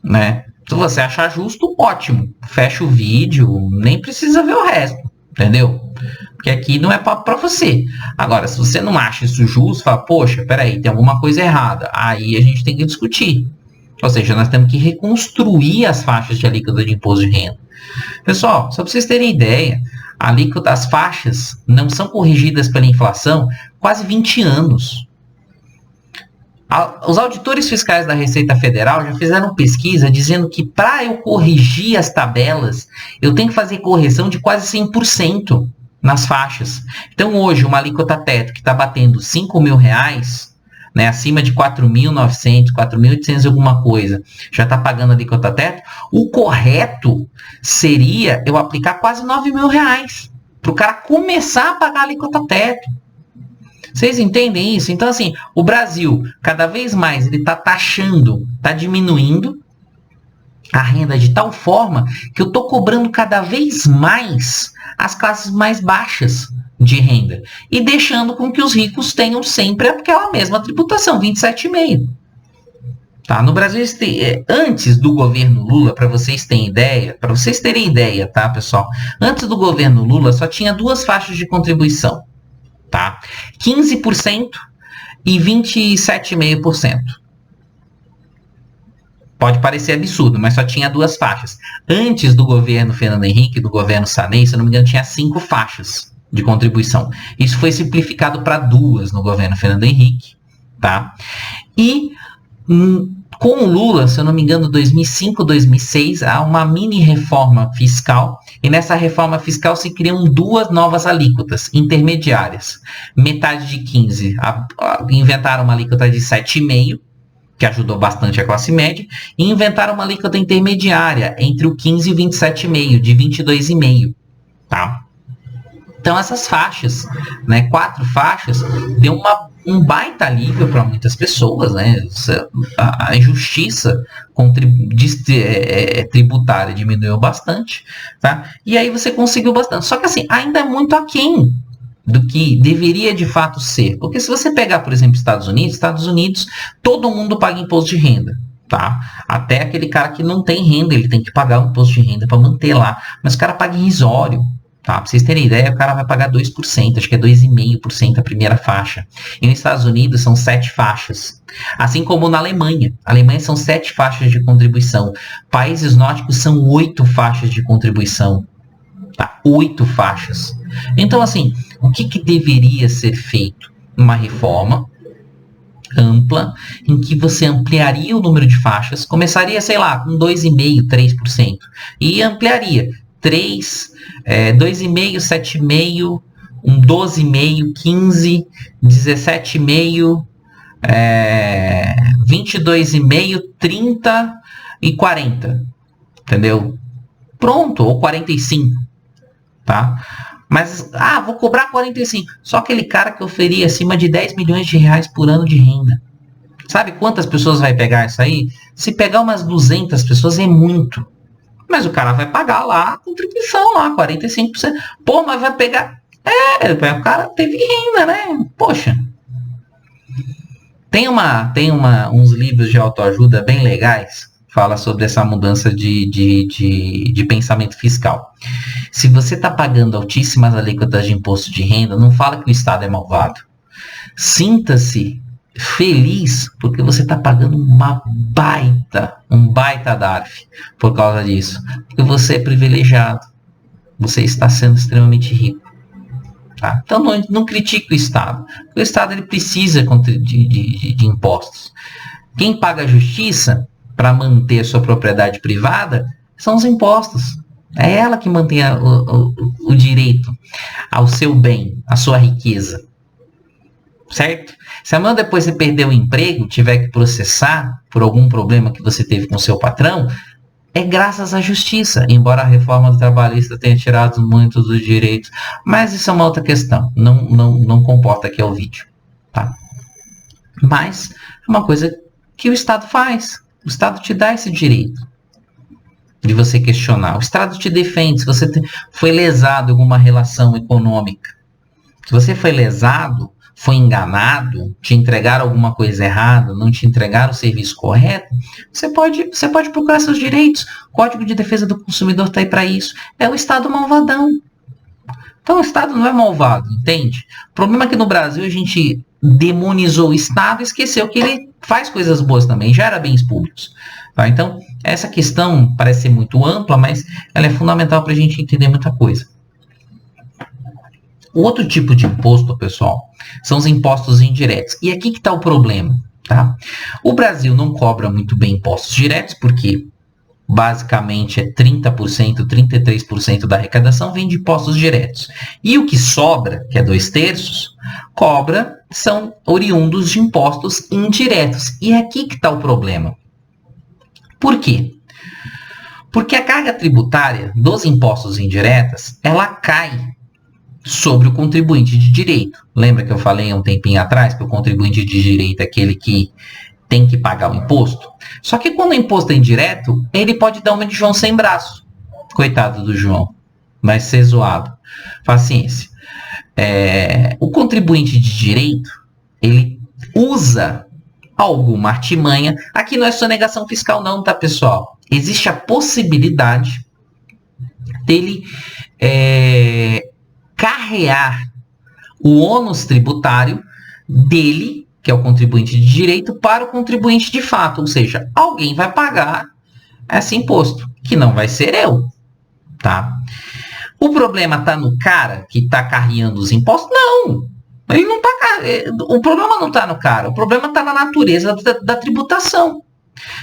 Né? Se você achar justo, ótimo. Fecha o vídeo, nem precisa ver o resto, entendeu? Porque aqui não é para você. Agora, se você não acha isso justo, fala, poxa, peraí, tem alguma coisa errada. Aí a gente tem que discutir. Ou seja, nós temos que reconstruir as faixas de alíquota de imposto de renda. Pessoal, só para vocês terem ideia, a alíquota das faixas não são corrigidas pela inflação quase 20 anos. Os auditores fiscais da Receita Federal já fizeram pesquisa dizendo que para eu corrigir as tabelas, eu tenho que fazer correção de quase 100% nas faixas. Então hoje, uma alíquota teto que está batendo 5 mil reais, né, acima de 4.900, 4.800 alguma coisa, já está pagando a alíquota teto, o correto seria eu aplicar quase 9 mil reais para o cara começar a pagar a alíquota teto. Vocês entendem isso? Então, assim, o Brasil, cada vez mais, ele está taxando, está diminuindo a renda de tal forma que eu estou cobrando cada vez mais as classes mais baixas de renda e deixando com que os ricos tenham sempre aquela mesma tributação, 27,5%. Tá? No Brasil, antes do governo Lula, para vocês terem ideia, tá, pessoal? Antes do governo Lula, só tinha 2 faixas de contribuição. Tá? 15% e 27,5%. Pode parecer absurdo, mas só tinha 2 faixas. Antes do governo Fernando Henrique, do governo Sarney, se eu não me engano, tinha 5 faixas de contribuição. Isso foi simplificado para 2 no governo Fernando Henrique. Tá? E com o Lula, se eu não me engano, 2005, 2006, há uma mini reforma fiscal, e nessa reforma fiscal se criam 2 novas alíquotas intermediárias. Metade de 15, inventaram uma alíquota de 7,5%, que ajudou bastante a classe média, e inventaram uma alíquota intermediária entre o 15 e 27,5%, de 22,5%. Tá? Então essas faixas, né, 4 faixas, deu um baita alívio para muitas pessoas, né? A injustiça tributária diminuiu bastante, tá? E aí você conseguiu bastante. Só que assim, ainda é muito aquém do que deveria de fato ser. Porque se você pegar, por exemplo, Estados Unidos, todo mundo paga imposto de renda. Tá? Até aquele cara que não tem renda, ele tem que pagar um imposto de renda para manter lá. Mas o cara paga irrisório. Tá, para vocês terem ideia, o cara vai pagar 2%, acho que é 2,5% a primeira faixa. E nos Estados Unidos são 7 faixas. Assim como na Alemanha. A Alemanha são 7 faixas de contribuição. Países nórdicos são 8 faixas de contribuição. Tá? 8 faixas. Então, assim, o que deveria ser feito? Uma reforma ampla, em que você ampliaria o número de faixas, começaria, sei lá, com 2,5%, 3%. E ampliaria 3%, 2,5%, 7,5%, 12,5%, 15%, 17,5%, 22,5%, 30% e 40%. Entendeu? Pronto, ou 45%. Tá? Mas, vou cobrar 45%. Só aquele cara que oferia acima de 10 milhões de reais por ano de renda. Sabe quantas pessoas vai pegar isso aí? Se pegar umas 200 pessoas é muito. Mas o cara vai pagar lá a contribuição, lá, 45%. Pô, mas vai pegar... o cara teve renda, né? Poxa. Tem uns livros de autoajuda bem legais, fala sobre essa mudança de pensamento fiscal. Se você está pagando altíssimas alíquotas de imposto de renda, não fala que o Estado é malvado. Sinta-se feliz porque você está pagando um baita DARF por causa disso. Porque você é privilegiado. Você está sendo extremamente rico. Tá? Então não critique o Estado. O Estado ele precisa de impostos. Quem paga a justiça para manter a sua propriedade privada são os impostos. É ela que mantém o direito ao seu bem, à sua riqueza. Certo? Se amanhã depois você perder o emprego, tiver que processar por algum problema que você teve com seu patrão, é graças à justiça, embora a reforma do trabalhista tenha tirado muitos dos direitos. Mas isso é uma outra questão, não comporta aqui o vídeo. Tá? Mas é uma coisa que o Estado faz. O Estado te dá esse direito de você questionar. O Estado te defende se você foi lesado em alguma relação econômica. Se você foi lesado, foi enganado, te entregaram alguma coisa errada, não te entregaram o serviço correto, você pode procurar seus direitos. O Código de Defesa do Consumidor está aí para isso. É o Estado malvadão. Então o Estado não é malvado, entende? O problema é que no Brasil a gente demonizou o Estado e esqueceu que ele faz coisas boas também, gera bens públicos. Tá? Então, essa questão parece ser muito ampla, mas ela é fundamental para a gente entender muita coisa. O outro tipo de imposto, pessoal, são os impostos indiretos. E aqui que está o problema. Tá? O Brasil não cobra muito bem impostos diretos, porque basicamente é 30%, 33% da arrecadação vem de impostos diretos. E o que sobra, que é 2/3, são oriundos de impostos indiretos. E é aqui que está o problema. Por quê? Porque a carga tributária dos impostos indiretos, ela cai sobre o contribuinte de direito. Lembra que eu falei há um tempinho atrás que o contribuinte de direito é aquele que tem que pagar o imposto? Só que quando o imposto é indireto, ele pode dar uma de João sem braço. Coitado do João. Vai ser zoado. Paciência. O contribuinte de direito, ele usa alguma artimanha. Aqui não é sonegação fiscal não, tá, pessoal? Existe a possibilidade dele carrear o ônus tributário dele, que é o contribuinte de direito, para o contribuinte de fato. Ou seja, alguém vai pagar esse imposto, que não vai ser eu. Tá? O problema está no cara que está carreando os impostos? Não! Ele não tá, o problema não está no cara, o problema está na natureza da tributação.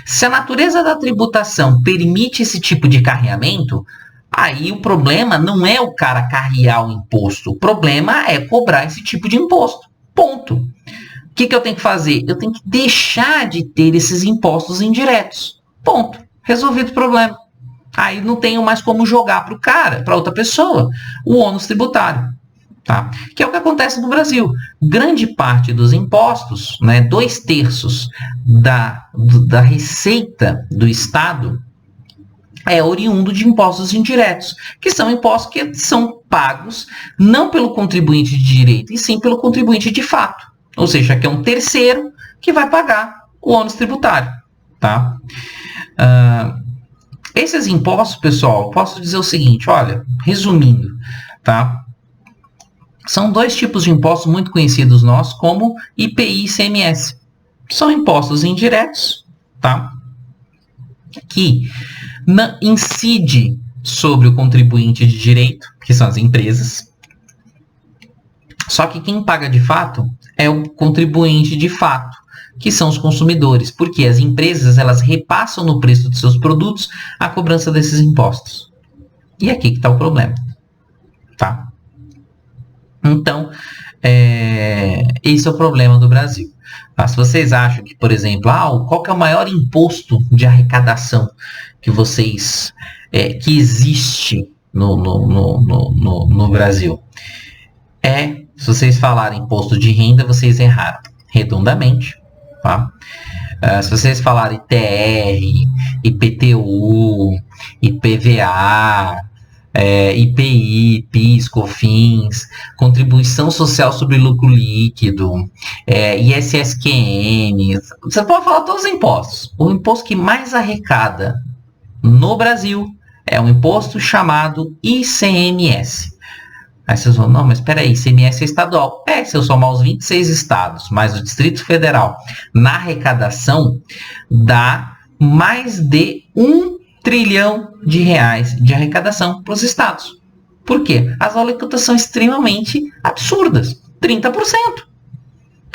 Se a natureza da tributação permite esse tipo de carreamento, aí o problema não é o cara carrear o imposto, o problema é cobrar esse tipo de imposto. Ponto. O que eu tenho que fazer? Eu tenho que deixar de ter esses impostos indiretos. Ponto. Resolvido o problema. Aí não tenho mais como jogar para o cara, para outra pessoa, o ônus tributário. Tá? Que é o que acontece no Brasil. Grande parte dos impostos, 2/3 da receita do Estado é oriundo de impostos indiretos, que são impostos que são pagos não pelo contribuinte de direito, e sim pelo contribuinte de fato. Ou seja, que é um terceiro que vai pagar o ônus tributário. Tá? Esses impostos, pessoal, posso dizer o seguinte, olha, resumindo, tá? São 2 tipos de impostos muito conhecidos nossos, como IPI e ICMS. São impostos indiretos, tá? Que incide sobre o contribuinte de direito, que são as empresas. Só que quem paga de fato é o contribuinte de fato, que são os consumidores, porque as empresas elas repassam no preço de seus produtos a cobrança desses impostos. E aqui que está o problema, tá? Então, esse é o problema do Brasil. Tá? Se vocês acham que, por exemplo, qual que é o maior imposto de arrecadação que vocês que existe no Brasil? Se vocês falarem imposto de renda, vocês erraram redondamente. Tá? Se vocês falarem TR, IPTU, IPVA, IPI, PIS, COFINS, Contribuição Social sobre Lucro Líquido, ISSQN, você pode falar todos os impostos. O imposto que mais arrecada no Brasil é um imposto chamado ICMS. Aí vocês vão, não, mas espera aí, ICMS é estadual. Se eu somar os 26 estados, mais o Distrito Federal, na arrecadação, dá mais de 1 trilhão de reais de arrecadação para os estados. Por quê? As alíquotas são extremamente absurdas. 30%.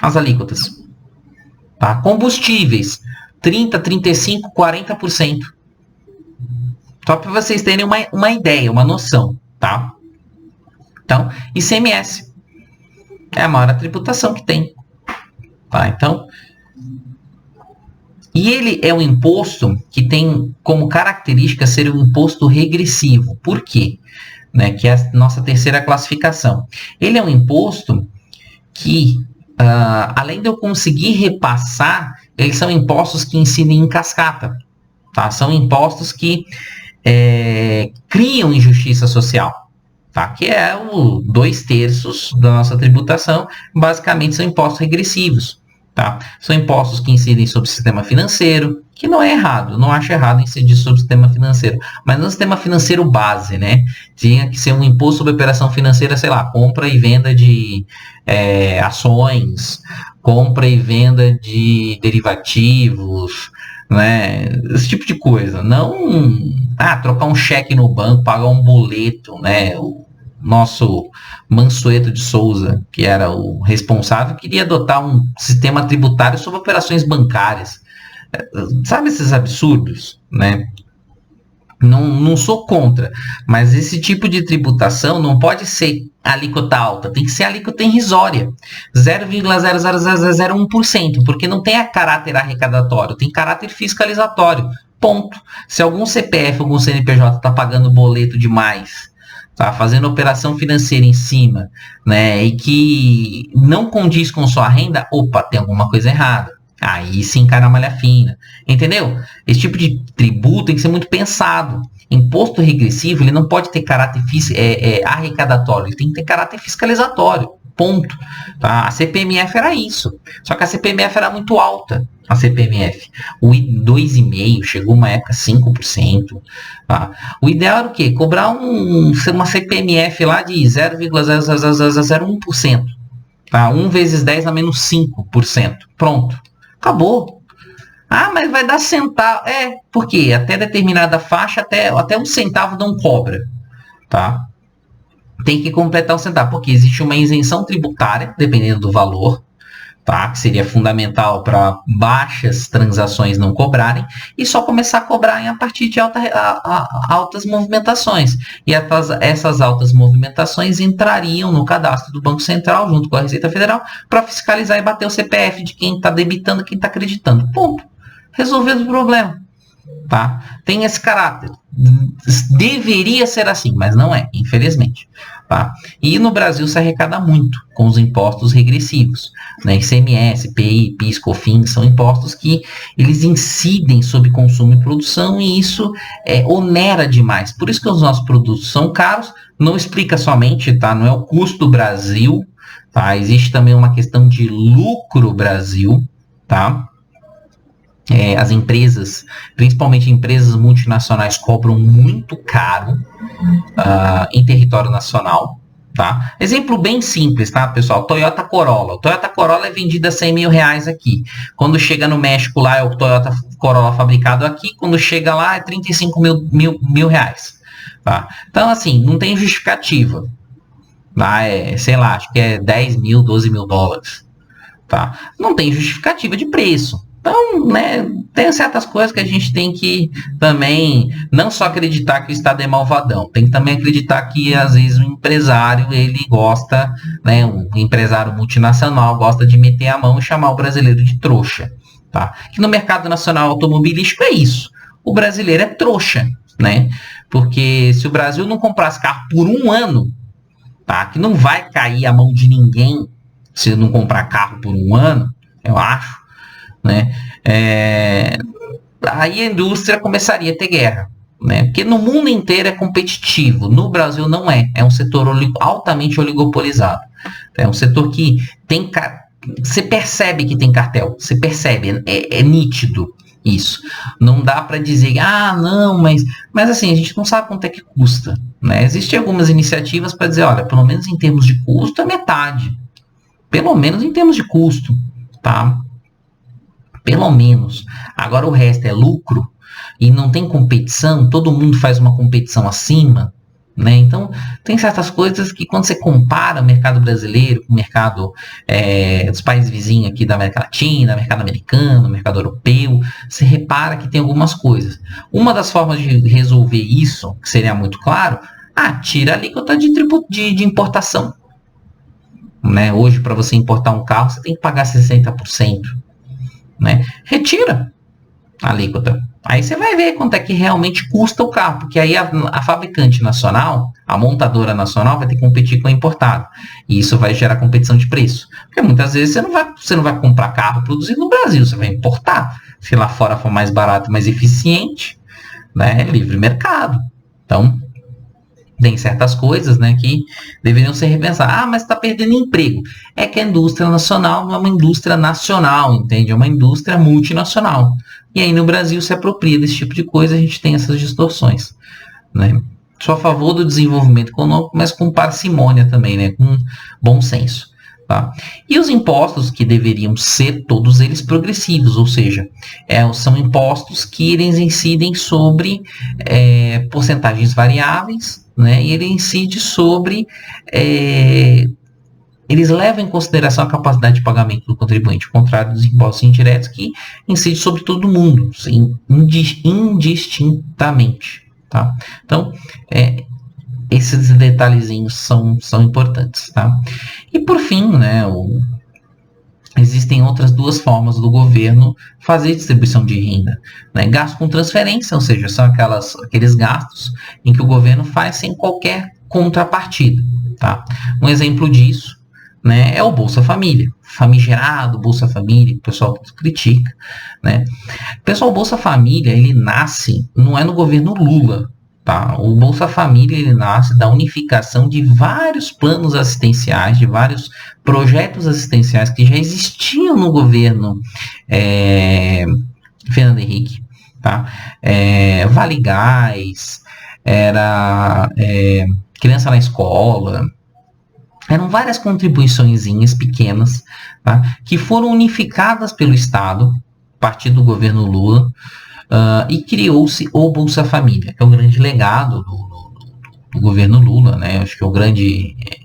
As alíquotas. Tá? Combustíveis, 30%, 35%, 40%. Só para vocês terem uma ideia, uma noção. Tá? Então, ICMS é a maior tributação que tem. tá? Então, e ele é um imposto que tem como característica ser um imposto regressivo. Por quê? Né, que é a nossa terceira classificação. Ele é um imposto que, além de eu conseguir repassar, eles são impostos que incidem em cascata. Tá? São impostos que criam injustiça social. Tá? Que é o 2/3 da nossa tributação, basicamente são impostos regressivos. Tá? São impostos que incidem sobre o sistema financeiro, que não é errado, não acho errado incidir sobre o sistema financeiro, mas no sistema financeiro base, né? Tinha que ser um imposto sobre operação financeira, sei lá, compra e venda de ações, compra e venda de derivativos, né? Esse tipo de coisa. Não trocar um cheque no banco, pagar um boleto, né? O nosso Mansueto de Souza, que era o responsável, queria adotar um sistema tributário sobre operações bancárias. Sabe esses absurdos, né? Não sou contra, mas esse tipo de tributação não pode ser alíquota alta, tem que ser alíquota irrisória, 0,00001%, porque não tem a caráter arrecadatório, tem caráter fiscalizatório, ponto. Se algum CPF, algum CNPJ está pagando boleto demais, tá fazendo operação financeira em cima, né, e que não condiz com sua renda, opa, tem alguma coisa errada. Aí se encara a malha fina, entendeu? Esse tipo de tributo tem que ser muito pensado. Imposto regressivo, ele não pode ter caráter arrecadatório, ele tem que ter caráter fiscalizatório, ponto. Tá? A CPMF era isso, só que a CPMF era muito alta, a CPMF. O 2,5% chegou uma época 5%. Tá? O ideal era o quê? Cobrar uma CPMF lá de 0,0001%. Tá? 1 vezes 10 a menos 5%. Pronto. Acabou. Mas vai dar centavo. Por quê? Até determinada faixa, até 1 centavo não cobra. Tá? Tem que completar 1 centavo, porque existe uma isenção tributária, dependendo do valor, tá? Que seria fundamental para baixas transações não cobrarem, e só começar a cobrar a partir de altas movimentações. E essas altas movimentações entrariam no cadastro do Banco Central, junto com a Receita Federal, para fiscalizar e bater o CPF de quem está debitando e quem está acreditando. Ponto. Resolvido o problema. Tá? Tem esse caráter. Deveria ser assim, mas não é, infelizmente. Tá? E no Brasil se arrecada muito com os impostos regressivos, né? ICMS, PI, PIS, COFINS, são impostos que eles incidem sobre consumo e produção, e isso onera demais. Por isso que os nossos produtos são caros. Não explica somente, tá? Não é o custo do Brasil, tá? Existe também uma questão de lucro Brasil, tá? As empresas, principalmente empresas multinacionais, cobram muito caro em território nacional. Tá? Exemplo bem simples, tá, pessoal? Toyota Corolla. O Toyota Corolla é vendido a 100 mil reais aqui. Quando chega no México, lá é o Toyota Corolla fabricado aqui. Quando chega lá, é 35 mil reais. Tá? Então, assim, não tem justificativa. Tá? Sei lá, acho que é 10 mil, 12 mil dólares. Tá? Não tem justificativa de preço. Então, né, tem certas coisas que a gente tem que também não só acreditar que o Estado é malvadão, tem que também acreditar que às vezes o empresário, ele gosta, né, um empresário multinacional gosta de meter a mão e chamar o brasileiro de trouxa. Tá? Que no mercado nacional automobilístico é isso. O brasileiro é trouxa, né? Porque se o Brasil não comprasse carro por 1 ano, tá? Que não vai cair a mão de ninguém se não comprar carro por 1 ano, eu acho. Né? Aí a indústria começaria a ter guerra, né? Porque no mundo inteiro é competitivo, no Brasil não é. É um setor altamente oligopolizado. É um setor que tem. Você percebe que tem cartel, você percebe, é nítido isso. Não dá para dizer, não, mas assim, a gente não sabe quanto é que custa. Né? Existem algumas iniciativas para dizer, olha, pelo menos em termos de custo é metade. Pelo menos em termos de custo, tá? Pelo menos. Agora o resto é lucro e não tem competição, todo mundo faz uma competição acima, né? Então, tem certas coisas que quando você compara o mercado brasileiro com o mercado dos países vizinhos aqui da América Latina, mercado americano, mercado europeu, você repara que tem algumas coisas. Uma das formas de resolver isso, que seria muito claro, tira a alíquota de importação. né? Hoje, para você importar um carro, você tem que pagar 60%, né? Retira a alíquota. Aí você vai ver quanto é que realmente custa o carro, porque aí a fabricante nacional, a montadora nacional, vai ter que competir com o importado. E isso vai gerar competição de preço. Porque muitas vezes você não vai comprar carro produzido no Brasil, você vai importar. Se lá fora for mais barato, mais eficiente, né? É livre mercado. Então, tem certas coisas, né, que deveriam ser repensadas. Ah, mas está perdendo emprego. É que a indústria nacional não é uma indústria nacional, entende? É uma indústria multinacional. E aí no Brasil se apropria desse tipo de coisa, a gente tem essas distorções, né? Sou a favor do desenvolvimento econômico, mas com parcimônia também, né, com bom senso. Tá? E os impostos que deveriam ser todos eles progressivos, ou seja, são impostos que eles incidem sobre porcentagens variáveis, né? E ele incide sobre eles levam em consideração a capacidade de pagamento do contribuinte, ao contrário dos impostos indiretos que incidem sobre todo mundo, indistintamente. Tá? Então, esses detalhezinhos são importantes, tá? E por fim, né, existem outras duas formas do governo fazer distribuição de renda, né? Gasto com transferência, ou seja, são aqueles gastos em que o governo faz sem qualquer contrapartida, tá? Um exemplo disso, né, é o Bolsa Família, famigerado Bolsa Família, que o pessoal critica, né? Pessoal, o Bolsa Família, ele nasce, não é no governo Lula, tá? O Bolsa Família, ele nasce da unificação de vários planos assistenciais, de vários projetos assistenciais que já existiam no governo Fernando Henrique, tá? Vale Gás, era Criança na Escola, eram várias contribuiçõezinhas pequenas, tá? Que foram unificadas pelo Estado, a partir do governo Lula, e criou-se o Bolsa Família, que é o grande legado do governo Lula, né? Acho que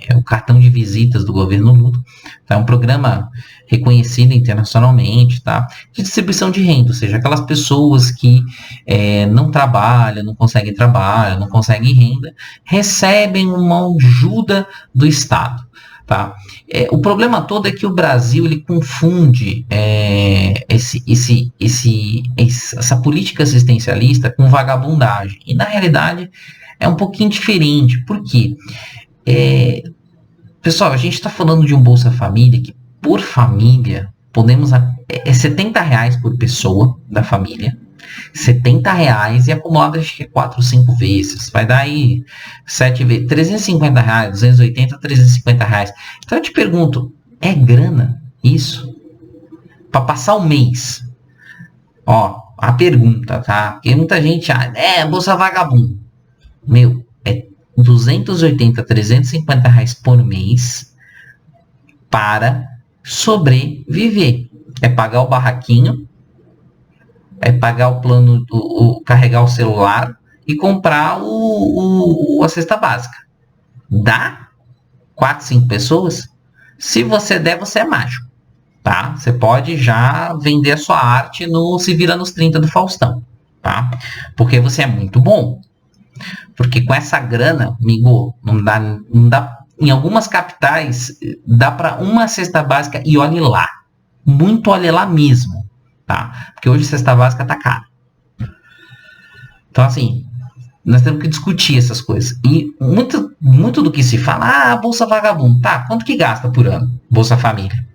é o cartão de visitas do governo Lula. Tá? É um programa reconhecido internacionalmente, tá? De distribuição de renda, ou seja, aquelas pessoas que não trabalham, não conseguem trabalho, não conseguem renda, recebem uma ajuda do Estado. Tá? O problema todo é que o Brasil ele confunde essa política assistencialista com vagabundagem. E na realidade é um pouquinho diferente. Por quê? Pessoal, a gente está falando de um Bolsa Família que por família podemos R$70 por pessoa da família. R$70 e acumulado acho que 4 ou 5 vezes. Vai dar aí 7 vezes, R$350, 280, R$350. Então eu te pergunto, é grana isso? Para passar o mês? Ó, a pergunta, tá? Porque muita gente bolsa vagabundo. Meu, é 280, R$350 por mês para sobreviver. É pagar o barraquinho, é pagar o plano, carregar o celular e comprar a cesta básica. Dá 4, 5 pessoas? Se você der, você é mágico, tá? Você pode já vender a sua arte no Se Vira nos 30 do Faustão, tá? Porque você é muito bom. Porque com essa grana, amigo, não dá. Em algumas capitais, dá para uma cesta básica e olhe lá. Muito olhe lá mesmo. Tá? Porque hoje a cesta básica tá cara. Então, assim, nós temos que discutir essas coisas. E muito do que se fala, Bolsa Vagabundo, tá? Quanto que gasta por ano? Bolsa Família.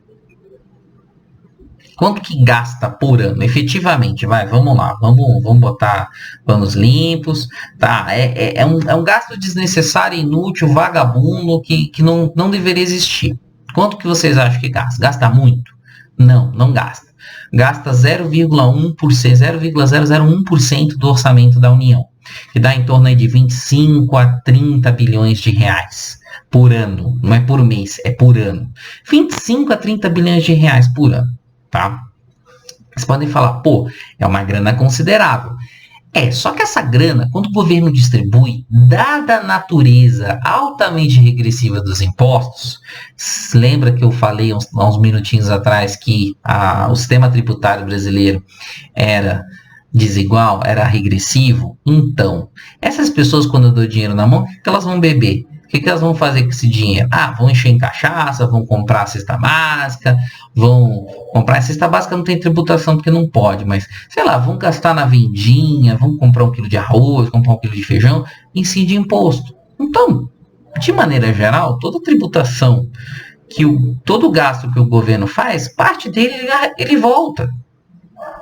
Quanto que gasta por ano, efetivamente? Vamos lá, vamos botar panos limpos, tá? É um gasto desnecessário, inútil, vagabundo, que não deveria existir. Quanto que vocês acham que gasta? Gasta muito? Não gasta. Gasta 0,1%, 0,001% do orçamento da União, que dá em torno de 25 a 30 bilhões de reais por ano. Não é por mês, é por ano. 25 a 30 bilhões de reais por ano. Tá? Vocês podem falar, é uma grana considerável. Só que essa grana, quando o governo distribui, dada a natureza altamente regressiva dos impostos, lembra que eu falei há uns minutinhos atrás que o sistema tributário brasileiro era desigual, era regressivo? Então, essas pessoas, quando eu dou dinheiro na mão, o que elas vão beber? O que elas vão fazer com esse dinheiro? Vão encher em cachaça, vão comprar a cesta básica, vão comprar a cesta básica, não tem tributação porque não pode, mas, sei lá, vão gastar na vendinha, vão comprar 1 quilo de arroz, comprar 1 quilo de feijão, incide imposto. Então, de maneira geral, toda tributação, todo gasto que o governo faz, parte dele ele volta.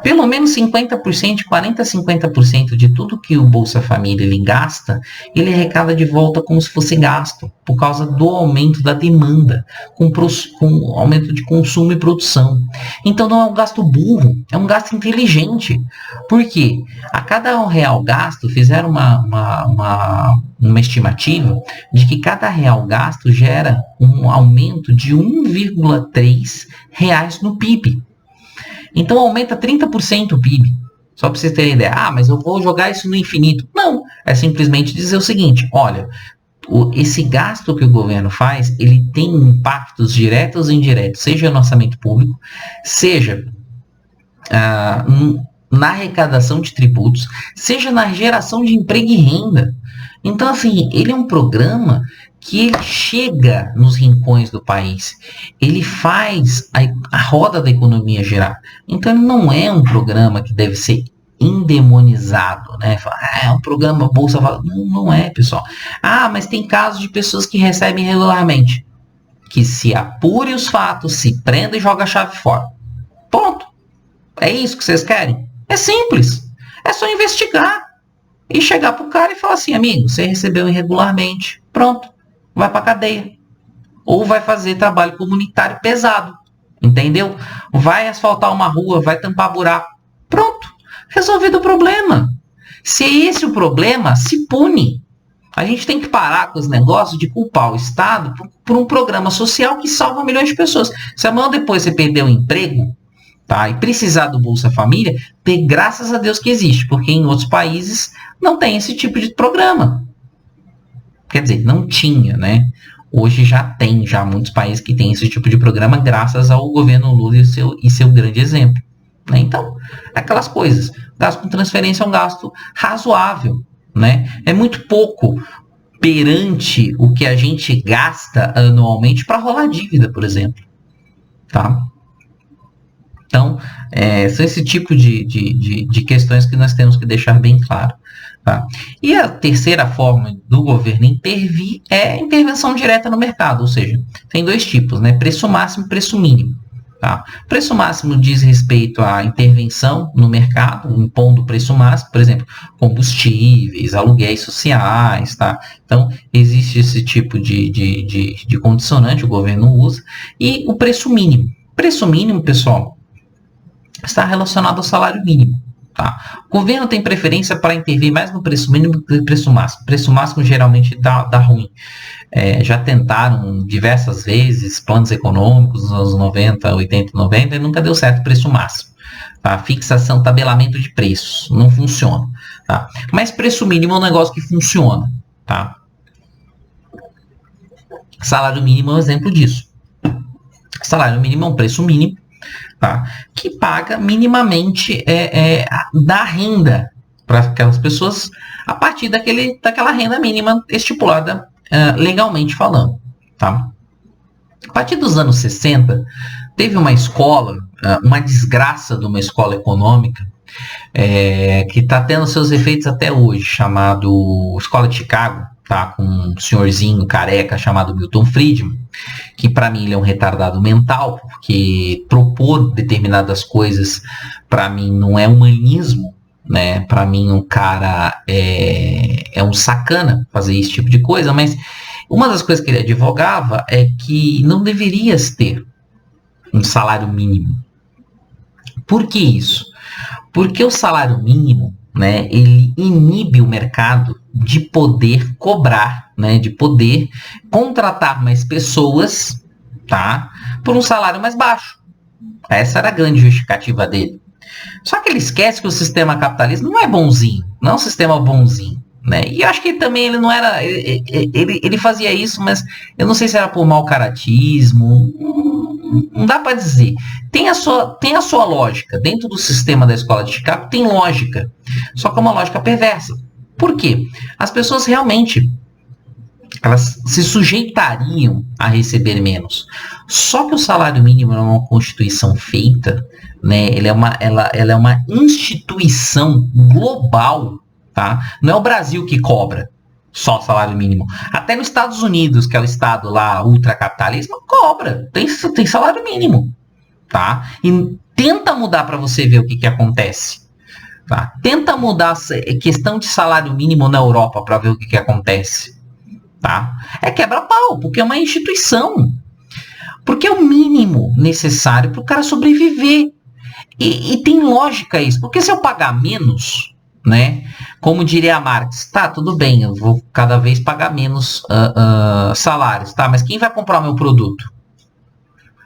Pelo menos 50%, 40% a 50% de tudo que o Bolsa Família ele gasta, ele arrecada de volta como se fosse gasto, por causa do aumento da demanda, com aumento de consumo e produção. Então não é um gasto burro, é um gasto inteligente. Por quê? A cada R$1 gasto, fizeram uma estimativa de que cada R$1 gasto gera um aumento de 1,3 reais no PIB. Então aumenta 30% o PIB. Só para vocês terem ideia. Mas eu vou jogar isso no infinito. Não. É simplesmente dizer o seguinte. Olha, esse gasto que o governo faz, ele tem impactos diretos e indiretos. Seja no orçamento público, seja na arrecadação de tributos, seja na geração de emprego e renda. Então, assim, ele é um programa que ele chega nos rincões do país, ele faz a roda da economia girar. Então ele não é um programa que deve ser endemonizado, né? É um programa Bolsa Família. Não é, pessoal. Mas tem casos de pessoas que recebem regularmente. Que se apure os fatos, se prenda e joga a chave fora. Ponto. É isso que vocês querem? É simples. É só investigar. E chegar pro cara e falar assim, amigo, você recebeu irregularmente. Pronto. Vai pra cadeia. Ou vai fazer trabalho comunitário pesado. Entendeu? Vai asfaltar uma rua, vai tampar buraco. Pronto. Resolvido o problema. Se é esse o problema, se pune. A gente tem que parar com os negócios de culpar o Estado por um programa social que salva milhões de pessoas. Se amanhã depois você perder o emprego, tá, e precisar do Bolsa Família, graças a Deus que existe, porque em outros países não tem esse tipo de programa. Quer dizer, não tinha, né? Hoje já tem muitos países que têm esse tipo de programa graças ao governo Lula e seu grande exemplo. Né? Então, aquelas coisas. Gasto com transferência é um gasto razoável. Né? É muito pouco perante o que a gente gasta anualmente para rolar dívida, por exemplo. Tá? Então, são esse tipo de questões que nós temos que deixar bem claro. Tá? E a terceira forma do governo intervir é a intervenção direta no mercado, ou seja, tem dois tipos, né? Preço máximo e preço mínimo. Tá? Preço máximo diz respeito à intervenção no mercado, impondo preço máximo, por exemplo, combustíveis, aluguéis sociais. Tá? Então, existe esse tipo de condicionante, o governo usa. E o preço mínimo. Preço mínimo, pessoal, está relacionado ao salário mínimo. Tá? O governo tem preferência para intervir mais no preço mínimo do que no preço máximo. Preço máximo geralmente dá ruim. Já tentaram diversas vezes planos econômicos nos anos 90, 80, 90 e nunca deu certo o preço máximo. Tá? Fixação, tabelamento de preços, não funciona. Tá? Mas preço mínimo é um negócio que funciona. Tá? Salário mínimo é um exemplo disso. Salário mínimo é um preço mínimo, tá? Que paga minimamente da renda para aquelas pessoas a partir daquela renda mínima estipulada legalmente falando. Tá? A partir dos anos 60, teve uma escola, uma desgraça de uma escola econômica, que está tendo seus efeitos até hoje, chamado Escola de Chicago, tá? Com um senhorzinho careca chamado Milton Friedman, que para mim ele é um retardado mental, porque propor determinadas coisas para mim não é humanismo, né? Para mim um cara é um sacana fazer esse tipo de coisa, mas uma das coisas que ele advogava é que não deverias ter um salário mínimo. Por que isso? Porque o salário mínimo, né, ele inibe o mercado de poder cobrar, né, de poder contratar mais pessoas, tá, por um salário mais baixo. Essa era a grande justificativa dele. Só que ele esquece que o sistema capitalista não é bonzinho, não é um sistema bonzinho. Né? E eu acho que também ele não era. Ele fazia isso, mas eu não sei se era por mau caratismo. Não dá para dizer. Tem a sua lógica. Dentro do sistema da escola de Chicago tem lógica. Só que é uma lógica perversa. Por quê? As pessoas realmente elas se sujeitariam a receber menos. Só que o salário mínimo é uma constituição feita, né? Ela é uma instituição global, tá? Não é o Brasil que cobra só salário mínimo. Até nos Estados Unidos, que é o estado lá, ultracapitalismo, cobra. Tem salário mínimo, tá? E tenta mudar para você ver o que acontece. Tá? Tenta mudar a questão de salário mínimo na Europa para ver o que acontece. Tá? É quebra-pau, porque é uma instituição. Porque é o mínimo necessário para o cara sobreviver. E tem lógica isso. Porque se eu pagar menos, né? Como diria a Marx, tá, tudo bem, eu vou cada vez pagar menos salários, tá? Mas quem vai comprar o meu produto?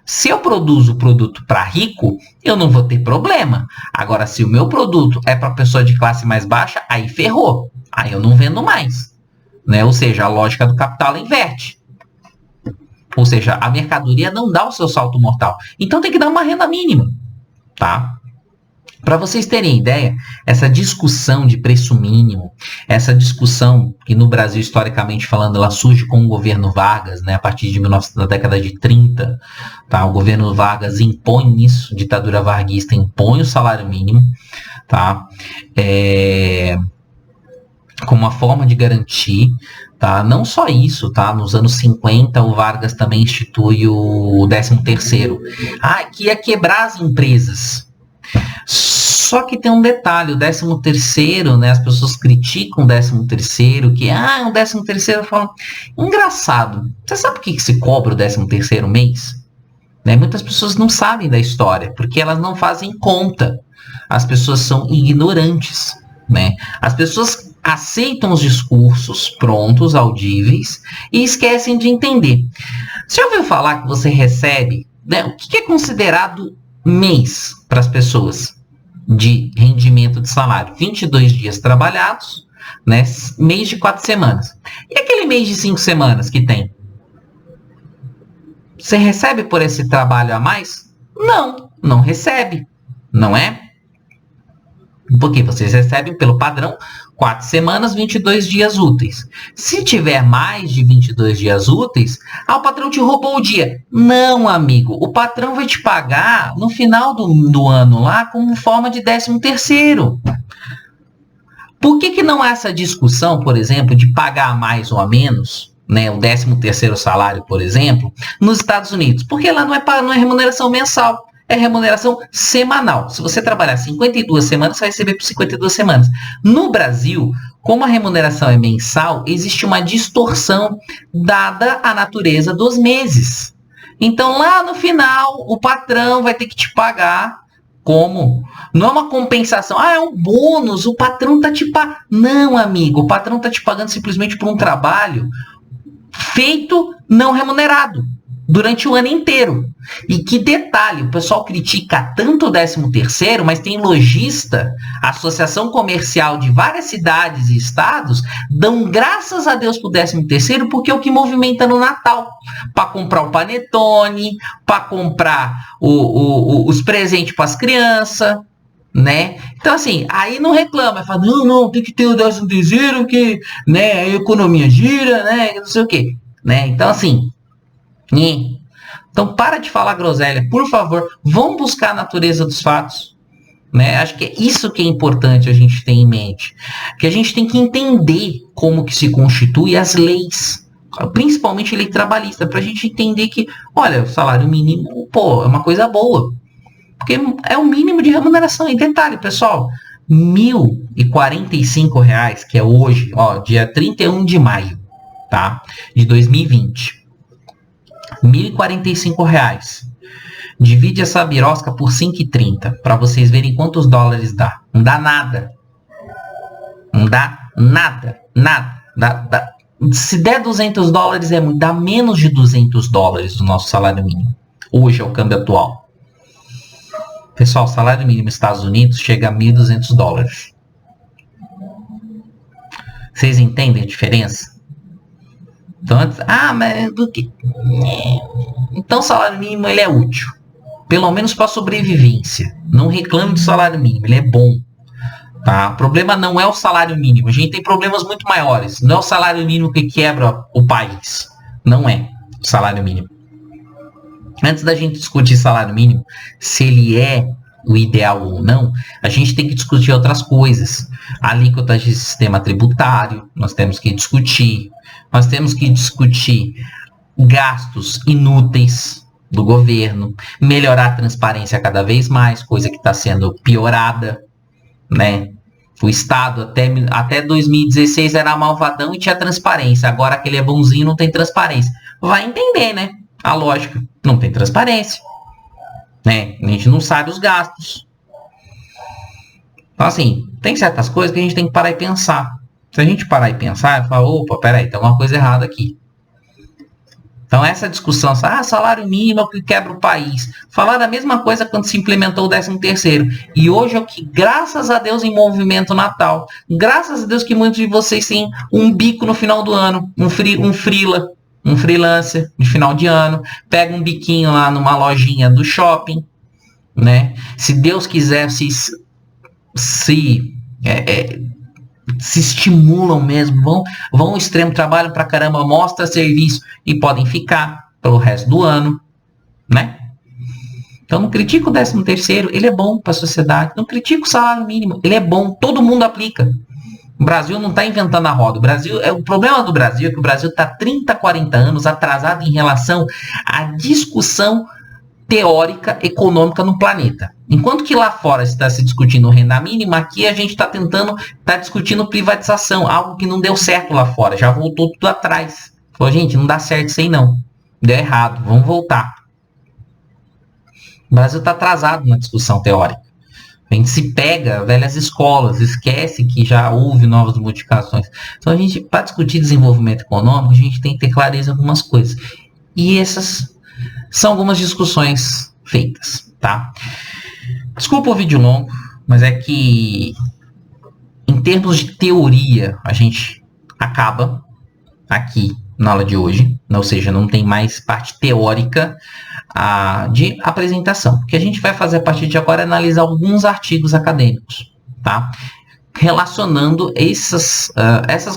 Se eu produzo o produto para rico, eu não vou ter problema. Agora, se o meu produto é para pessoa de classe mais baixa, aí ferrou. Aí eu não vendo mais. Né? Ou seja, a lógica do capital inverte. Ou seja, a mercadoria não dá o seu salto mortal. Então tem que dar uma renda mínima. Tá? Para vocês terem ideia, essa discussão de preço mínimo, essa discussão que no Brasil, historicamente falando, ela surge com o governo Vargas, né, a partir de da década de 30, tá? O governo Vargas impõe isso, ditadura varguista impõe o salário mínimo, tá? Como uma forma de garantir, tá? Não só isso, tá? Nos anos 50, o Vargas também institui o 13º. Que ia quebrar as empresas. Só que tem um detalhe, o 13º, né, as pessoas criticam o 13º, que o 13º falam, engraçado, você sabe por que se cobra o 13º mês? Né, muitas pessoas não sabem da história, porque elas não fazem conta, as pessoas são ignorantes, né? As pessoas aceitam os discursos prontos, audíveis, e esquecem de entender. Você já ouviu falar que você recebe, né, o que é considerado mês para as pessoas de rendimento de salário? 22 dias trabalhados, né? Mês de 4 semanas. E aquele mês de 5 semanas que tem? Você recebe por esse trabalho a mais? Não recebe, não é? Porque vocês recebem pelo padrão 4 semanas, 22 dias úteis. Se tiver mais de 22 dias úteis, o patrão te roubou o dia. Não, amigo. O patrão vai te pagar no final do ano lá como forma de 13º. Por que não há essa discussão, por exemplo, de pagar a mais ou a menos, né, o 13º salário, por exemplo, nos Estados Unidos? Porque lá não é remuneração mensal. É remuneração semanal. Se você trabalhar 52 semanas, você vai receber por 52 semanas. No Brasil, como a remuneração é mensal, existe uma distorção dada a natureza dos meses. Então, lá no final, o patrão vai ter que te pagar como? Não é uma compensação. É um bônus, o patrão tá te pagando. Não, amigo, o patrão tá te pagando simplesmente por um trabalho feito não remunerado durante o ano inteiro. E que detalhe, o pessoal critica tanto o 13º, mas tem lojista, associação comercial de várias cidades e estados, dão graças a Deus pro 13º, porque é o que movimenta no Natal. Para comprar o panetone, para comprar os presentes para as crianças, né? Então assim, aí não reclama, fala, não, tem que ter o 13º, que, né, a economia gira, né, não sei o quê, né? Então assim, então para de falar groselha, por favor, vamos buscar a natureza dos fatos, né? Acho que é isso que é importante a gente ter em mente, que a gente tem que entender como que se constitui as leis, principalmente lei trabalhista, para a gente entender que, olha, o salário mínimo, é uma coisa boa, porque é o mínimo de remuneração. E detalhe, pessoal, R$ 1.045, que é hoje, dia 31 de maio, tá? De 2020. R$ 1.045. Divide essa birosca por 5,30 para vocês verem quantos dólares dá. Não dá nada. Não dá nada. Se der $200 é muito. Dá menos de $200 o nosso salário mínimo. Hoje é o câmbio atual. Pessoal, o salário mínimo nos Estados Unidos chega a $1.200. Vocês entendem a diferença? Então, mas do que? Então o salário mínimo ele é útil. Pelo menos para sobrevivência. Não reclame do salário mínimo, ele é bom. Tá? O problema não é o salário mínimo. A gente tem problemas muito maiores. Não é o salário mínimo que quebra o país. Não é o salário mínimo. Antes da gente discutir salário mínimo, se ele é o ideal ou não, a gente tem que discutir outras coisas. Alíquotas de sistema tributário, nós temos que discutir. Nós temos que discutir gastos inúteis do governo, melhorar a transparência cada vez mais, coisa que está sendo piorada, né? O Estado até 2016 era malvadão e tinha transparência. Agora que ele é bonzinho não tem transparência. Vai entender, né? A lógica. Não tem transparência. Né? A gente não sabe os gastos. Então, assim, tem certas coisas que a gente tem que parar e pensar. Se a gente parar e pensar, fala, opa, peraí, tem uma coisa errada aqui. Então, essa discussão, salário mínimo é o que quebra o país. Falaram a mesma coisa quando se implementou o 13º. E hoje é o que, graças a Deus, em movimento Natal. Graças a Deus que muitos de vocês têm um bico no final do ano. Um freelancer de final de ano. Pega um biquinho lá numa lojinha do shopping. Né? Se Deus quiser, se estimulam mesmo, vão ao extremo, trabalham pra caramba, mostra serviço e podem ficar pelo resto do ano, né? Então não critico o 13º, ele é bom para a sociedade. Não critico o salário mínimo, ele é bom, todo mundo aplica. O Brasil não está inventando a roda. O problema do Brasil é que o Brasil está 30, 40 anos atrasado em relação à discussão teórica econômica no planeta. Enquanto que lá fora está se discutindo renda mínima, aqui a gente está discutindo privatização, algo que não deu certo lá fora, já voltou tudo atrás. Falou, gente, não dá certo isso aí não, deu errado, vamos voltar. O Brasil está atrasado na discussão teórica. A gente se pega velhas escolas, esquece que já houve novas modificações. Então, para discutir desenvolvimento econômico, a gente tem que ter clareza em algumas coisas. E essas são algumas discussões feitas, tá? Desculpa o vídeo longo, mas é que em termos de teoria, a gente acaba aqui na aula de hoje, ou seja, não tem mais parte teórica de apresentação. O que a gente vai fazer a partir de agora é analisar alguns artigos acadêmicos, tá? Relacionando essas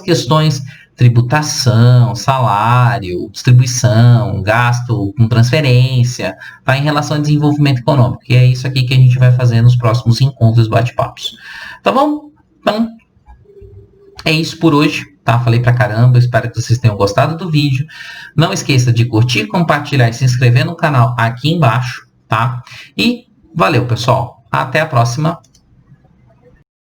questões, tributação, salário, distribuição, gasto com transferência, tá? Em relação ao desenvolvimento econômico, que é isso aqui que a gente vai fazer nos próximos encontros bate-papos. Tá bom? Então, é isso por hoje, tá? Falei pra caramba, espero que vocês tenham gostado do vídeo. Não esqueça de curtir, compartilhar e se inscrever no canal aqui embaixo, tá? E valeu, pessoal. Até a próxima.